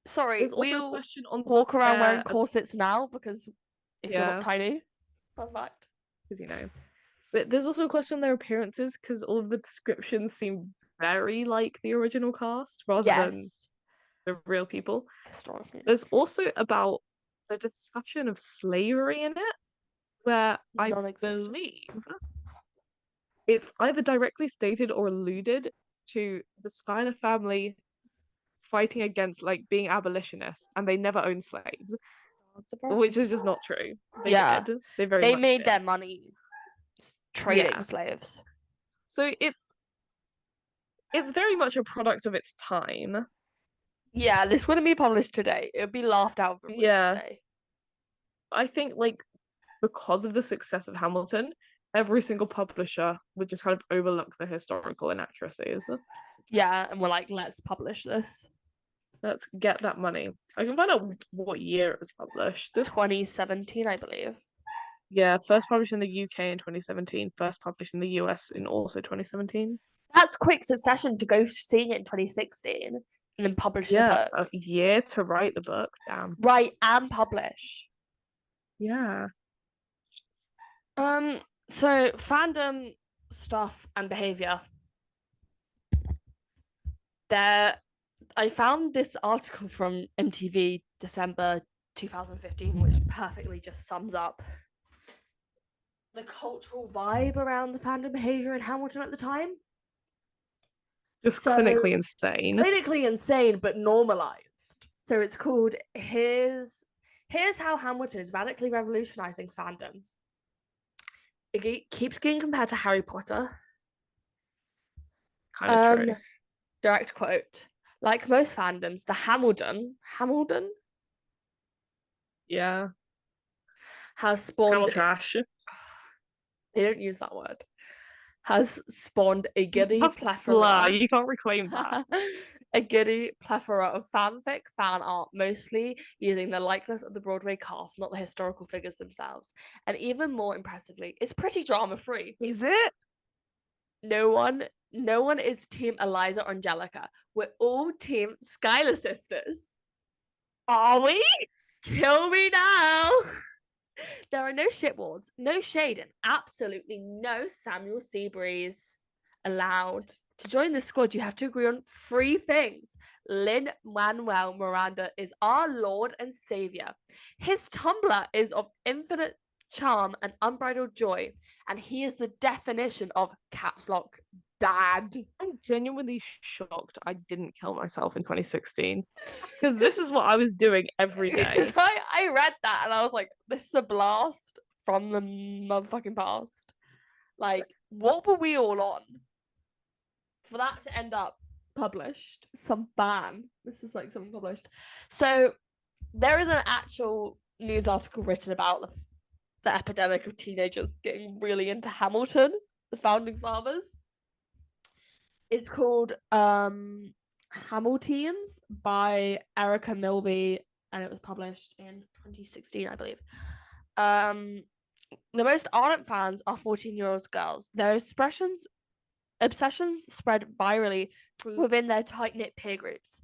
sorry, there's also a question on walk around wearing corsets now because if you're not tiny. Fun fact. Because But there's also a question on their appearances because all of the descriptions seem very like the original cast rather than the real people. There's also about the discussion of slavery in it, where I believe it's either directly stated or alluded to the Schuyler family fighting against being abolitionists, and they never owned slaves, which is just not true. They did. They made did. their money trading slaves. So it's very much a product of its time. Yeah, this wouldn't be published today. It would be laughed out of today. I think because of the success of Hamilton, every single publisher would just kind of overlook the historical inaccuracies. Yeah, and we're like, let's publish this. Let's get that money. I can find out what year it was published. 2017, I believe. Yeah, first published in the UK in 2017, first published in the US in also 2017. That's quick succession to go seeing it in 2016 and then publish the book. A year to write the book. Damn. Write and publish. Yeah. So fandom stuff and behaviour. I found this article from MTV December 2015, which perfectly just sums up the cultural vibe around the fandom behaviour in Hamilton at the time. Just clinically insane. Clinically insane, but normalized. So it's called Here's How Hamilton is Radically Revolutionizing Fandom. It keeps getting compared to Harry Potter. Kind of true. Direct quote. Like most fandoms, the Hamilton? Yeah. Has spawned... Camel trash. They don't use that word. Has spawned a giddy plethora. Slur. You can't reclaim that. A giddy plethora of fanfic, fan art, mostly using the likeness of the Broadway cast, not the historical figures themselves. And even more impressively, it's pretty drama-free. Is it? No one is Team Eliza or Angelica. We're all Team Schuyler sisters. Are we? Kill me now. There are no shit wars, no shade, and absolutely no Samuel Seabreeze allowed. To join the squad, you have to agree on 3 things. Lin Manuel Miranda is our Lord and Savior. His Tumblr is of infinite charm and unbridled joy, and he is the definition of caps lock dad. I'm genuinely shocked I didn't kill myself in 2016 because this is what I was doing every day. I read that and I was like, this is a blast from the motherfucking past. Like, what were we all on for that to end up published? Some ban. This is like something published. So there is an actual news article written about the epidemic of teenagers getting really into Hamilton, the founding fathers. It's called Hamiltonians by Erica Milvey, and it was published in 2016, I believe. The most ardent fans are 14-year-old girls. Their obsessions spread virally within their tight-knit peer groups.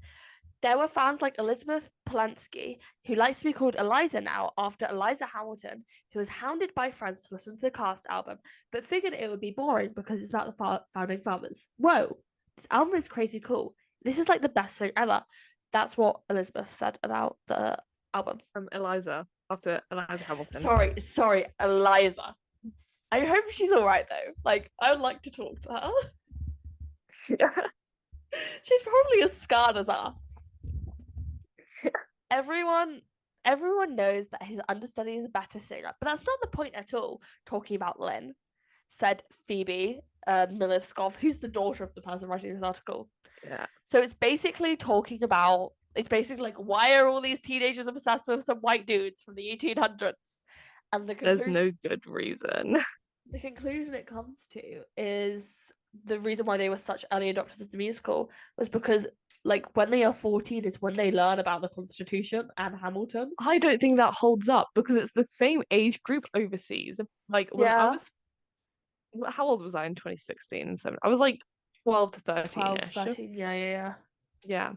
There were fans like Elizabeth Polanski, who likes to be called Eliza now after Eliza Hamilton, who was hounded by friends to listen to the Cast album, but figured it would be boring because it's about the founding fathers. Whoa, this album is crazy cool. This is like the best thing ever. That's what Elizabeth said about the album. Eliza, after Eliza Hamilton. Sorry, Eliza. I hope she's all right though. Like, I would like to talk to her. Yeah. She's probably as scarred as us. Everyone knows that his understudy is a better singer, but that's not the point at all. Talking about Lin, said Phoebe Milivskov, who's the daughter of the person writing this article. Yeah. So it's basically like, why are all these teenagers obsessed with some white dudes from the 1800s? And there's no good reason. The conclusion it comes to is the reason why they were such early adopters of the musical was because, like, when they are 14 is when they learn about the Constitution and Hamilton. I don't think that holds up because it's the same age group overseas. Like, when I was, how old was I in 2016? I was like 12 to 13-ish. 13, yeah.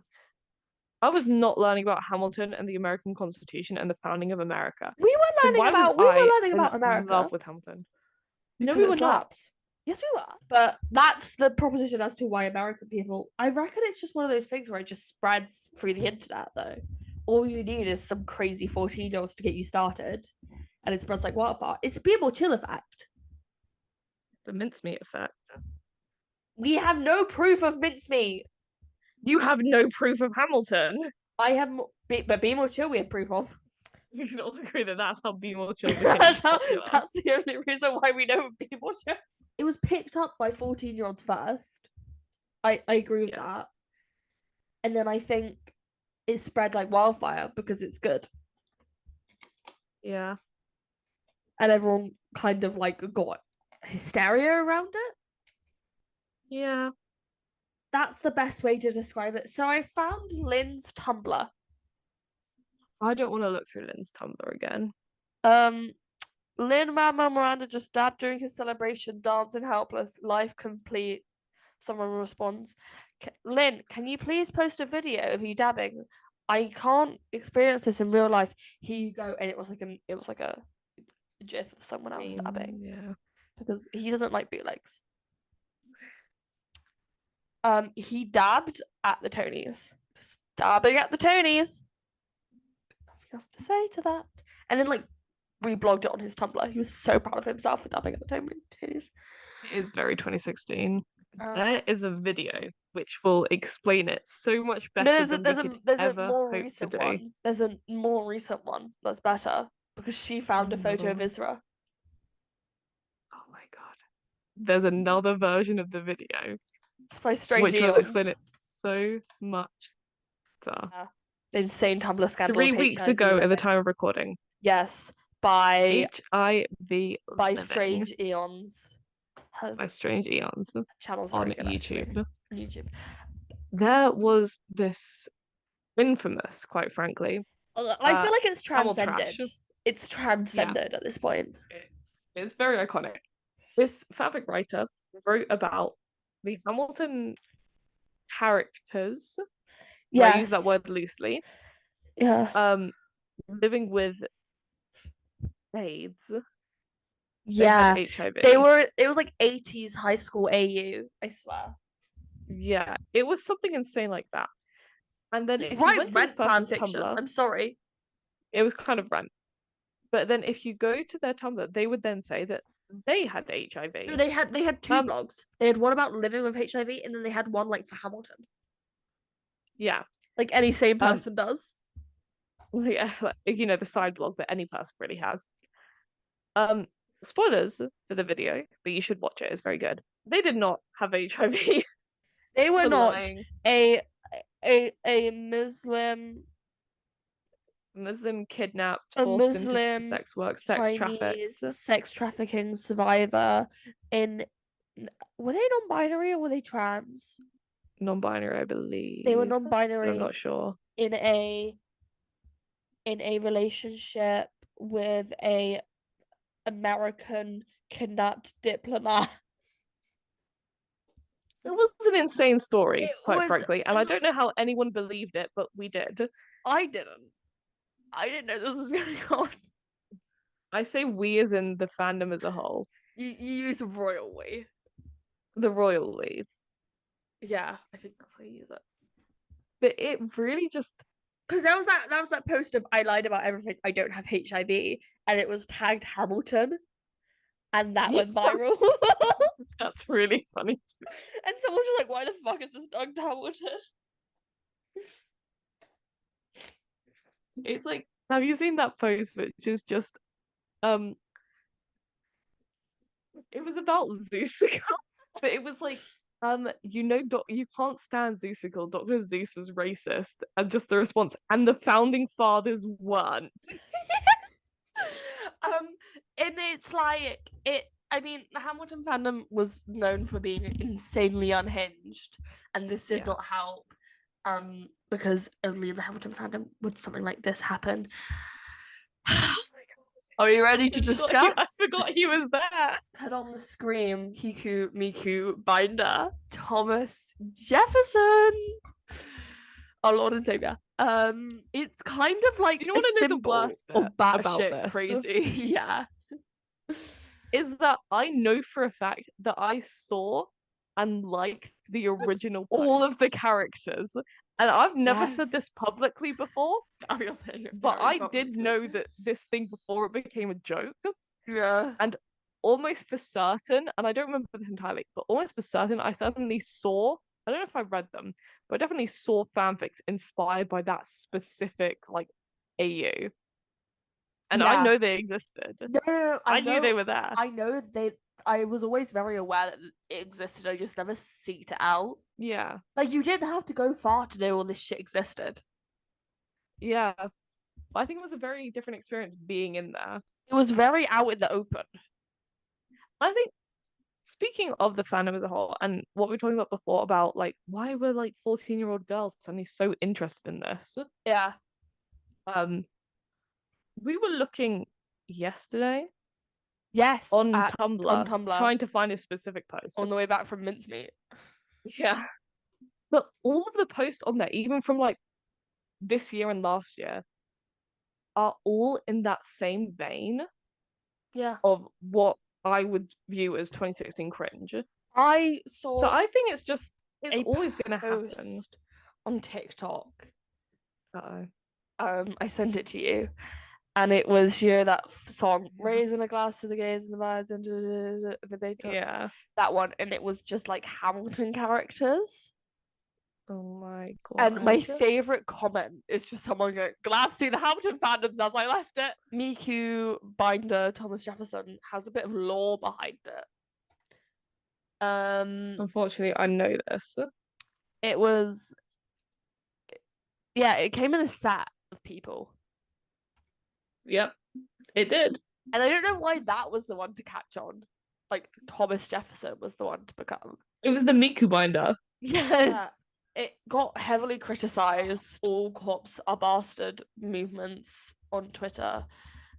I was not learning about Hamilton and the American Constitution and the founding of America. We were learning about America. Love with Hamilton. No, we were not. Yes, we were. But that's the proposition as to why American people. I reckon it's just one of those things where it just spreads through the internet, though. All you need is some crazy 14-year-olds to get you started, and it spreads like wildfire. It's a Be More Chill effect. The mincemeat effect. We have no proof of mincemeat. You have no proof of Hamilton. I have, but Be More Chill we have proof of. We can all agree that that's how Be More Chill that's the only reason why we know Be More Chill. It was picked up by 14-year-olds first. I agree with that. And then I think it spread like wildfire because it's good. Yeah. And everyone kind of like got hysteria around it. Yeah. That's the best way to describe it. So I found Lin's Tumblr. I don't want to look through Lin's Tumblr again. Lin Manuel Miranda just dabbed during his celebration, dancing helpless, life complete. Someone responds, Lin, can you please post a video of you dabbing? I can't experience this in real life. Here you go. And it was like a gif of someone else dabbing. Yeah. Because he doesn't like bootlegs. He dabbed at the Tonys. Just dabbing at the Tonys. Nothing else to say to that. And then like reblogged it on his Tumblr. He was so proud of himself for dabbing at the Tonys. It is very 2016. There is a video which will explain it so much better than there's a more recent one. There's a more recent one that's better because she found a photo of Isra. Oh my god. There's another version of the video. It's by Strange which will explain it so much better. The insane Tumblr scandal. 3 weeks ago at the time of recording. Yes. By HIV by Strange Eons. By Strange Eons. Channels on YouTube. There was this infamous, quite frankly. I feel like it's transcended. It's transcended at this point. It's very iconic. This fanfic writer wrote about the Hamilton characters. Yes. I use that word loosely. Yeah. Living with AIDS. Yeah. HIV. It was like 80s high school AU, I swear. Yeah. It was something insane like that. And then if you went to this person's Tumblr, I'm sorry. It was kind of rant. But then if you go to their Tumblr, they would then say that they had HIV. No, they had two blogs. They had one about living with HIV, and then they had one like for Hamilton. Yeah, like any sane person does. Yeah, the side blog that any person really has. Spoilers for the video, but you should watch it. It's very good. They did not have HIV. They were not a Muslim kidnapped, forced into sex work, sex trafficking survivor in. Were they non-binary or were they trans? Non-binary, I believe. They were non-binary. I'm not sure. In a relationship with a American kidnapped diplomat. It was an insane story, quite frankly, and I don't know how anyone believed it, but we did. I didn't know this was going on. I say we as in the fandom as a whole. You use royal we. The royal we. Yeah, I think that's how you use it. But it really just... Because that was that post of I lied about everything, I don't have HIV, and it was tagged Hamilton. And that went viral. That's really funny too. And someone was like, why the fuck is this dog Hamilton? It's like, have you seen that post which is just it was about Zeusical, but it was like you can't stand Zeusical, Dr. Zeus was racist, and just the response, and the founding fathers weren't. And it's like I mean, the Hamilton fandom was known for being insanely unhinged, and this did not help. Because only in the Hamilton fandom would something like this happen. Are you ready to discuss? I forgot he was there. Head on the screen, Hiku Miku Binder, Thomas Jefferson. Our Lord and Savior. It's kind of like you know what I know the worst bit about this? Crazy. Yeah. Is that I know for a fact that I saw and liked the original all of the characters, and I've never said this publicly before, but I did know that this thing before it became a joke. Yeah. And almost for certain, and I don't remember this entirely, but almost for certain, I certainly saw, I don't know if I read them, but I definitely saw fanfics inspired by that specific like AU. And I know they existed. No, I knew they were there. I was always very aware that it existed. I just never seeked it out. Yeah. Like, you didn't have to go far to know all this shit existed. Yeah. I think it was a very different experience being in there. It was very out in the open. I think, speaking of the fandom as a whole, and what we were talking about before about, like, why were, like, 14-year-old girls suddenly so interested in this? Yeah. We were looking yesterday. Yes. On Tumblr, trying to find a specific post. On the way back from Mincemeat. Yeah. But all of the posts on there, even from like this year and last year, are all in that same vein. Yeah. Of what I would view as 2016 cringe. So I think it's always gonna happen. On TikTok. Uh-oh. I sent it to you. And it was, that song, Raising a Glass to the Gays and the Birds and the debate. Yeah. That one. And it was just like Hamilton characters. Oh my god. And my favourite comment is just someone going, glad to see the Hamilton fandoms as I left it. Miku Binder, Thomas Jefferson, has a bit of lore behind it. Unfortunately, I know this. It was... Yeah, it came in a set of people. Yep, it did. And I don't know why that was the one to catch on. Like, Thomas Jefferson was the one to become. It was the Miku Binder. Yes. Yeah. It got heavily criticised. All cops are bastard movements on Twitter.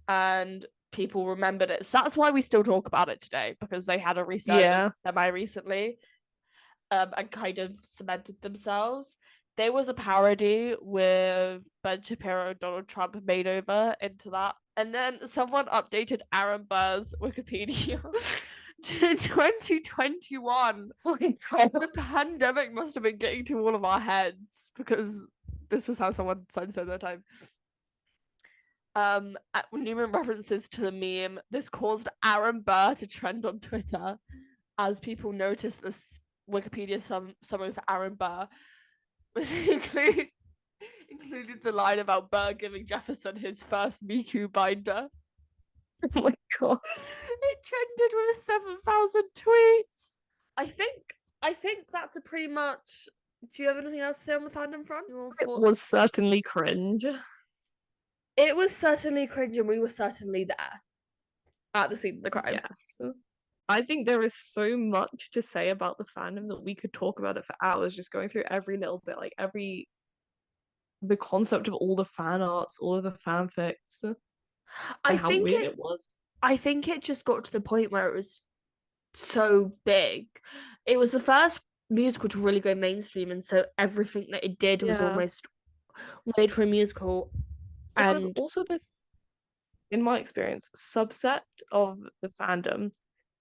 And people remembered it. So that's why we still talk about it today. Because they had a resurgence semi-recently. And kind of cemented themselves. There was a parody with Ben Shapiro and Donald Trump made over into that. And then someone updated Aaron Burr's Wikipedia to 2021. Oh my god. The pandemic must have been getting to all of our heads because this is how someone censored their time. Newman references to the meme. This caused Aaron Burr to trend on Twitter as people noticed this Wikipedia summary for Aaron Burr, which included the line about Burr giving Jefferson his first Miku binder. Oh my god. It trended with 7,000 tweets. I think that's a pretty much. Do you have anything else to say on the fandom front? It was certainly cringe. It was certainly cringe, and we were certainly there at the scene of the crime. Yes. I think there is so much to say about the fandom that we could talk about it for hours, just going through every little bit, like the concept of all the fan arts, all of the fanfics, and how weird it was. I think it just got to the point where it was so big. It was the first musical to really go mainstream, and so everything that it did was almost made for a musical. And there was also this, in my experience, subset of the fandom,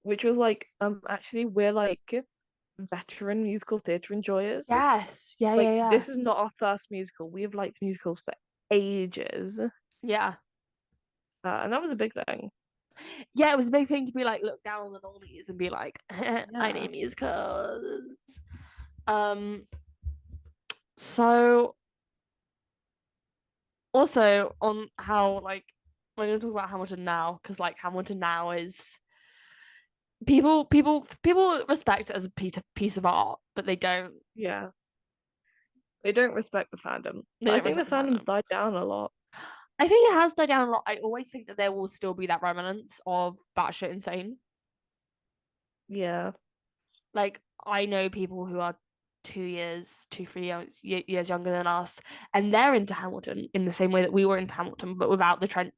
which was like, actually we're like veteran musical theatre enjoyers. Yes. Yeah. This is not our first musical. We have liked musicals for ages. Yeah. And that was a big thing. Yeah, it was a big thing to be like, look down on the normies and be like, I need musicals. So also on how, like, we're gonna talk about Hamilton now, because like Hamilton now is people respect it as a piece of art, but they don't. Yeah. They don't respect the fandom. I think the fandom's died down a lot. I think it has died down a lot. I always think that there will still be that remnants of batshit insane. Yeah. Like, I know people who are 3 years younger than us, and they're into Hamilton in the same way that we were into Hamilton, but without the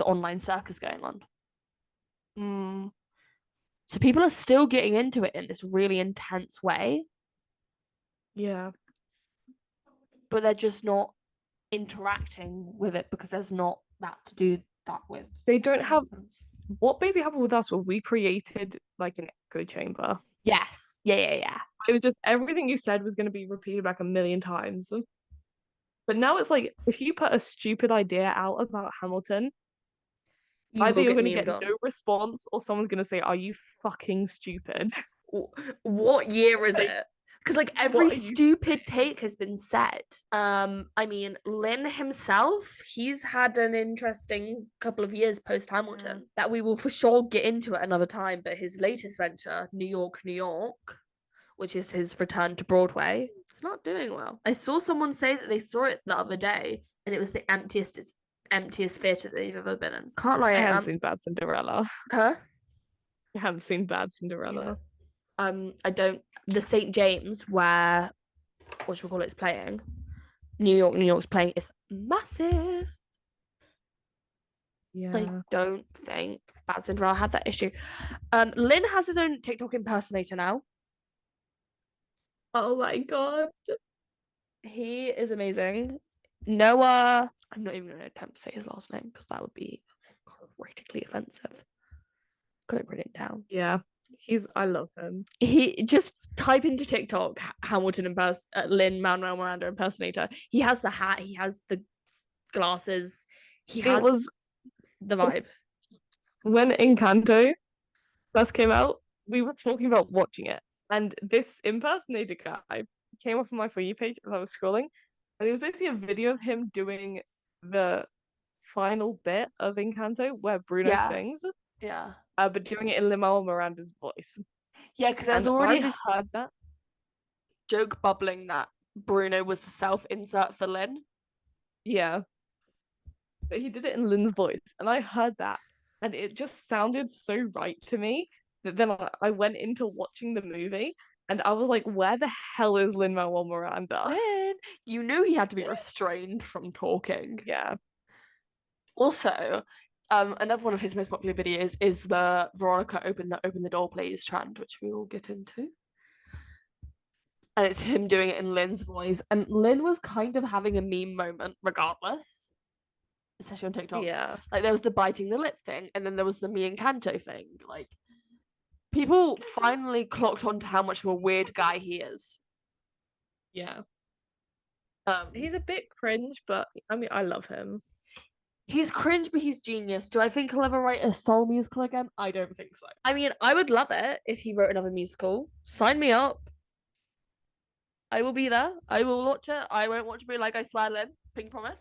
online circus going on. So people are still getting into it in this really intense way. Yeah. But they're just not interacting with it because there's not that to do that with. They don't have what basically happened with us was we created like an echo chamber. Yes. Yeah. It was just everything you said was going to be repeated back a million times. But now it's like if you put a stupid idea out about Hamilton, either you're going to get no response or someone's going to say, "Are you fucking stupid?" What year is it? Because like every stupid take has been said. I mean, Lin himself, he's had an interesting couple of years post Hamilton that we will for sure get into at another time. But his latest venture, New York, which is his return to Broadway, it's not doing well. I saw someone say that they saw it the other day, and it was the emptiest theatre that they've ever been in. Can't lie. I haven't seen Bad Cinderella. Huh? I haven't seen Bad Cinderella. Yeah. I don't. The St. James, where it's playing, New York's playing, is massive. Yeah. I don't think Bad Cinderella had that issue. Lin has his own TikTok impersonator now. Oh my god. He is amazing. Noah, I'm not even going to attempt to say his last name because that would be critically offensive. Got it written down. Yeah. I love him. He just type into TikTok Hamilton Lin Manuel Miranda impersonator. He has the hat, he has the glasses, it was the vibe. When Encanto first came out, we were talking about watching it, and this impersonator guy came off of my For You page as I was scrolling, and it was basically a video of him doing the final bit of Encanto where Bruno sings. Yeah. But doing it in Lin Manuel Miranda's voice. Yeah, because there's already this heard that joke bubbling that Bruno was a self-insert for Lin. Yeah. But he did it in Lin's voice, and I heard that, and it just sounded so right to me that then I went into watching the movie, and I was like, where the hell is Lin Manuel Miranda? Lin! You knew he had to be restrained from talking. Yeah. Also, another one of his most popular videos is the Veronica open the door please trend, which we will get into. And it's him doing it in Lin's voice. And Lin was kind of having a meme moment regardless. Especially on TikTok. Yeah. Like there was the biting the lip thing, and then there was the me and Kanto thing. Like people finally clocked on to how much of a weird guy he is. Yeah. He's a bit cringe, but I mean I love him. He's cringe, but he's genius. Do I think he'll ever write a soul musical again? I don't think so. I mean, I would love it if he wrote another musical. Sign me up. I will be there. I will watch it. I won't watch it like I swear, Lynn. Pink promise.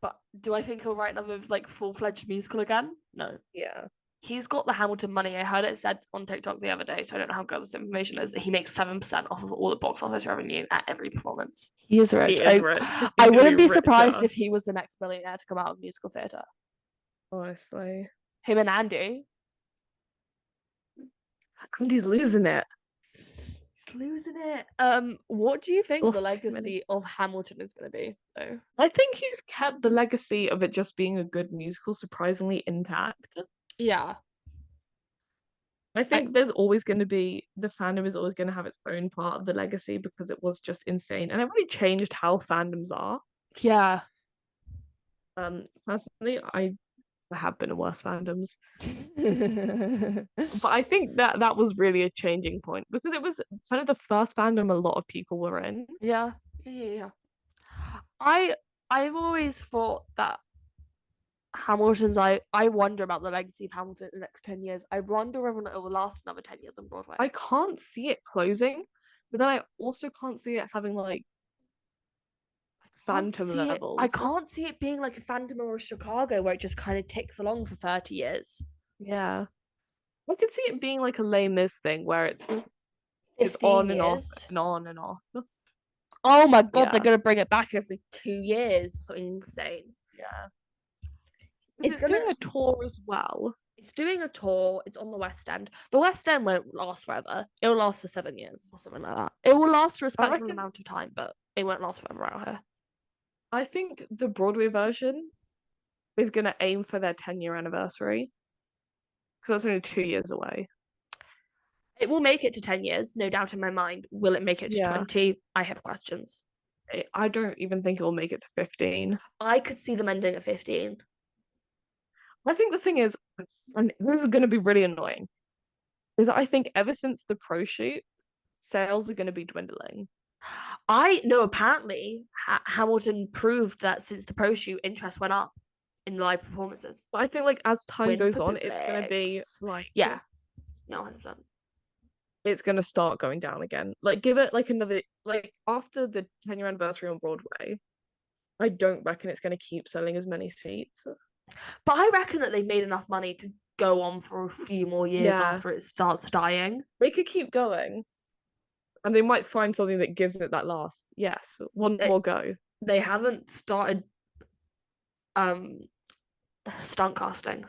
But do I think he'll write another like full-fledged musical again? No. Yeah. He's got the Hamilton money. I heard it said on TikTok the other day, so I don't know how good this information is, that he makes 7% off of all the box office revenue at every performance. He is rich. He is rich. I wouldn't be surprised if he was the next billionaire to come out of musical theatre. Honestly. Him and Andy. Andy's losing it. He's losing it. What do you think the legacy of Hamilton is going to be, though? I think he's kept the legacy of it just being a good musical surprisingly intact. Yeah. I think there's always going to be, the fandom is always going to have its own part of the legacy because it was just insane. And it really changed how fandoms are. Yeah. Personally, I have been in worse fandoms. But I think that was really a changing point because it was kind of the first fandom a lot of people were in. Yeah. I've always thought that Hamilton's I wonder about the legacy of Hamilton in the next 10 years. I wonder whether it will last another 10 years on Broadway. I can't see it closing, but then I also can't see it having like Phantom levels. I can't see it being like a Phantom or a Chicago where it just kind of ticks along for 30 years. Yeah. I could see it being like a Les Mis thing where it's on and off and on and off. Oh my god, they're gonna bring it back every 2 years. Something insane. Yeah. It's doing a tour as well. It's doing a tour. It's on the West End. The West End won't last forever. It will last for 7 years or something like that. It will last for a special amount of time, but it won't last forever out here. I think the Broadway version is going to aim for their 10-year anniversary because that's only 2 years away. It will make it to 10 years, no doubt in my mind. Will it make it to 20? I have questions. I don't even think it will make it to 15. I could see them ending at 15. I think the thing is, and this is going to be really annoying, is that I think ever since the Proshot, sales are going to be dwindling. I know apparently Hamilton proved that since the Proshot, interest went up in live performances. But I think like as time goes on, it's going to be like... Yeah. No, 100%. It's going to start going down again. Like give it like another... Like after the 10-year anniversary on Broadway, I don't reckon it's going to keep selling as many seats. But I reckon that they've made enough money to go on for a few more years after it starts dying. They could keep going. And they might find something that gives it that last. Yes, one more go. They haven't started stunt casting.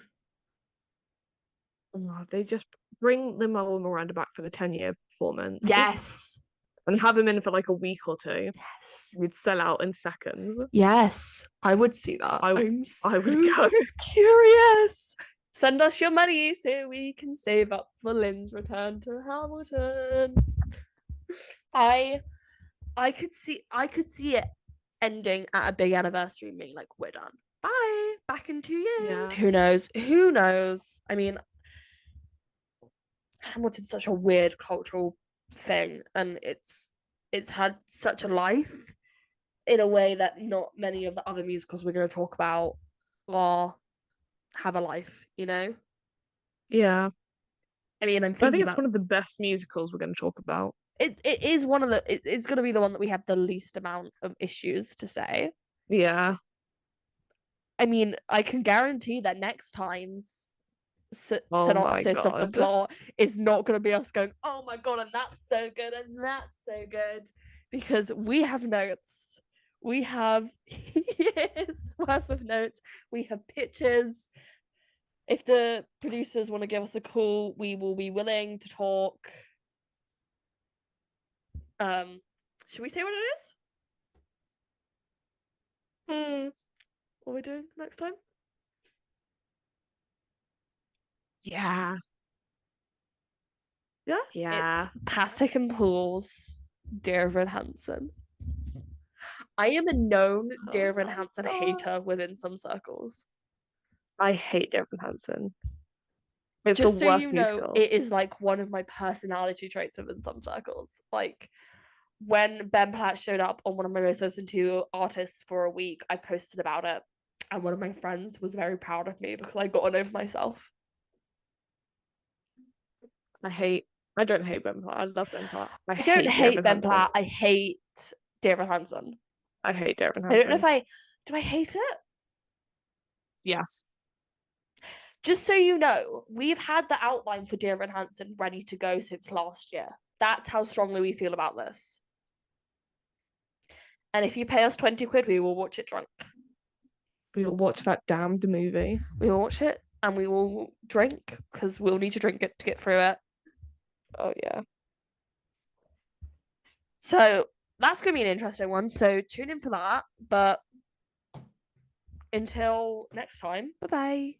Oh, they just bring Lin Manuel Miranda back for the 10-year performance. Yes. And have him in for like a week or two. Yes. We'd sell out in seconds. Yes. I would see that. I would go. Curious. Send us your money so we can save up for Lin's return to Hamilton. I could see it ending at a big anniversary, being like, we're done. Bye. Back in 2 years. Yeah. Who knows? I mean, Hamilton's such a weird cultural thing, and it's had such a life in a way that not many of the other musicals we're going to talk about have a life, you know? Yeah. I mean, I think it's one of the best musicals we're going to talk about. It is one of the... It's going to be the one that we have the least amount of issues to say. Yeah. I mean, I can guarantee that next time's synopsis of the plot is not going to be us going, oh my god, and that's so good, and that's so good. Because we have notes. We have years worth of notes. We have pictures. If the producers want to give us a call, we will be willing to talk. Should we say what it is? What are we doing next time? Yeah. It's Pasek and Paul's Dear Evan Hansen. I am a known Dear Evan Hansen hater within some circles. I hate Dear Evan Hansen. It's just the worst musical. It is like one of my personality traits within some circles. Like when Ben Platt showed up on one of my most listened to artists for a week, I posted about it. And one of my friends was very proud of me because I got on over myself. I don't hate Ben Platt. I love Ben Platt. I don't hate Ben Platt. I hate Dear Evan Hansen. I hate Dear Evan Hansen. I don't know if do I hate it? Yes. Just so you know, we've had the outline for Dear Evan Hansen ready to go since last year. That's how strongly we feel about this. And if you pay us 20 quid, we will watch it drunk. We will watch that damned movie. We will watch it and we will drink because we'll need to drink it to get through it. Oh, yeah. So that's going to be an interesting one. So tune in for that. But until next time, bye-bye.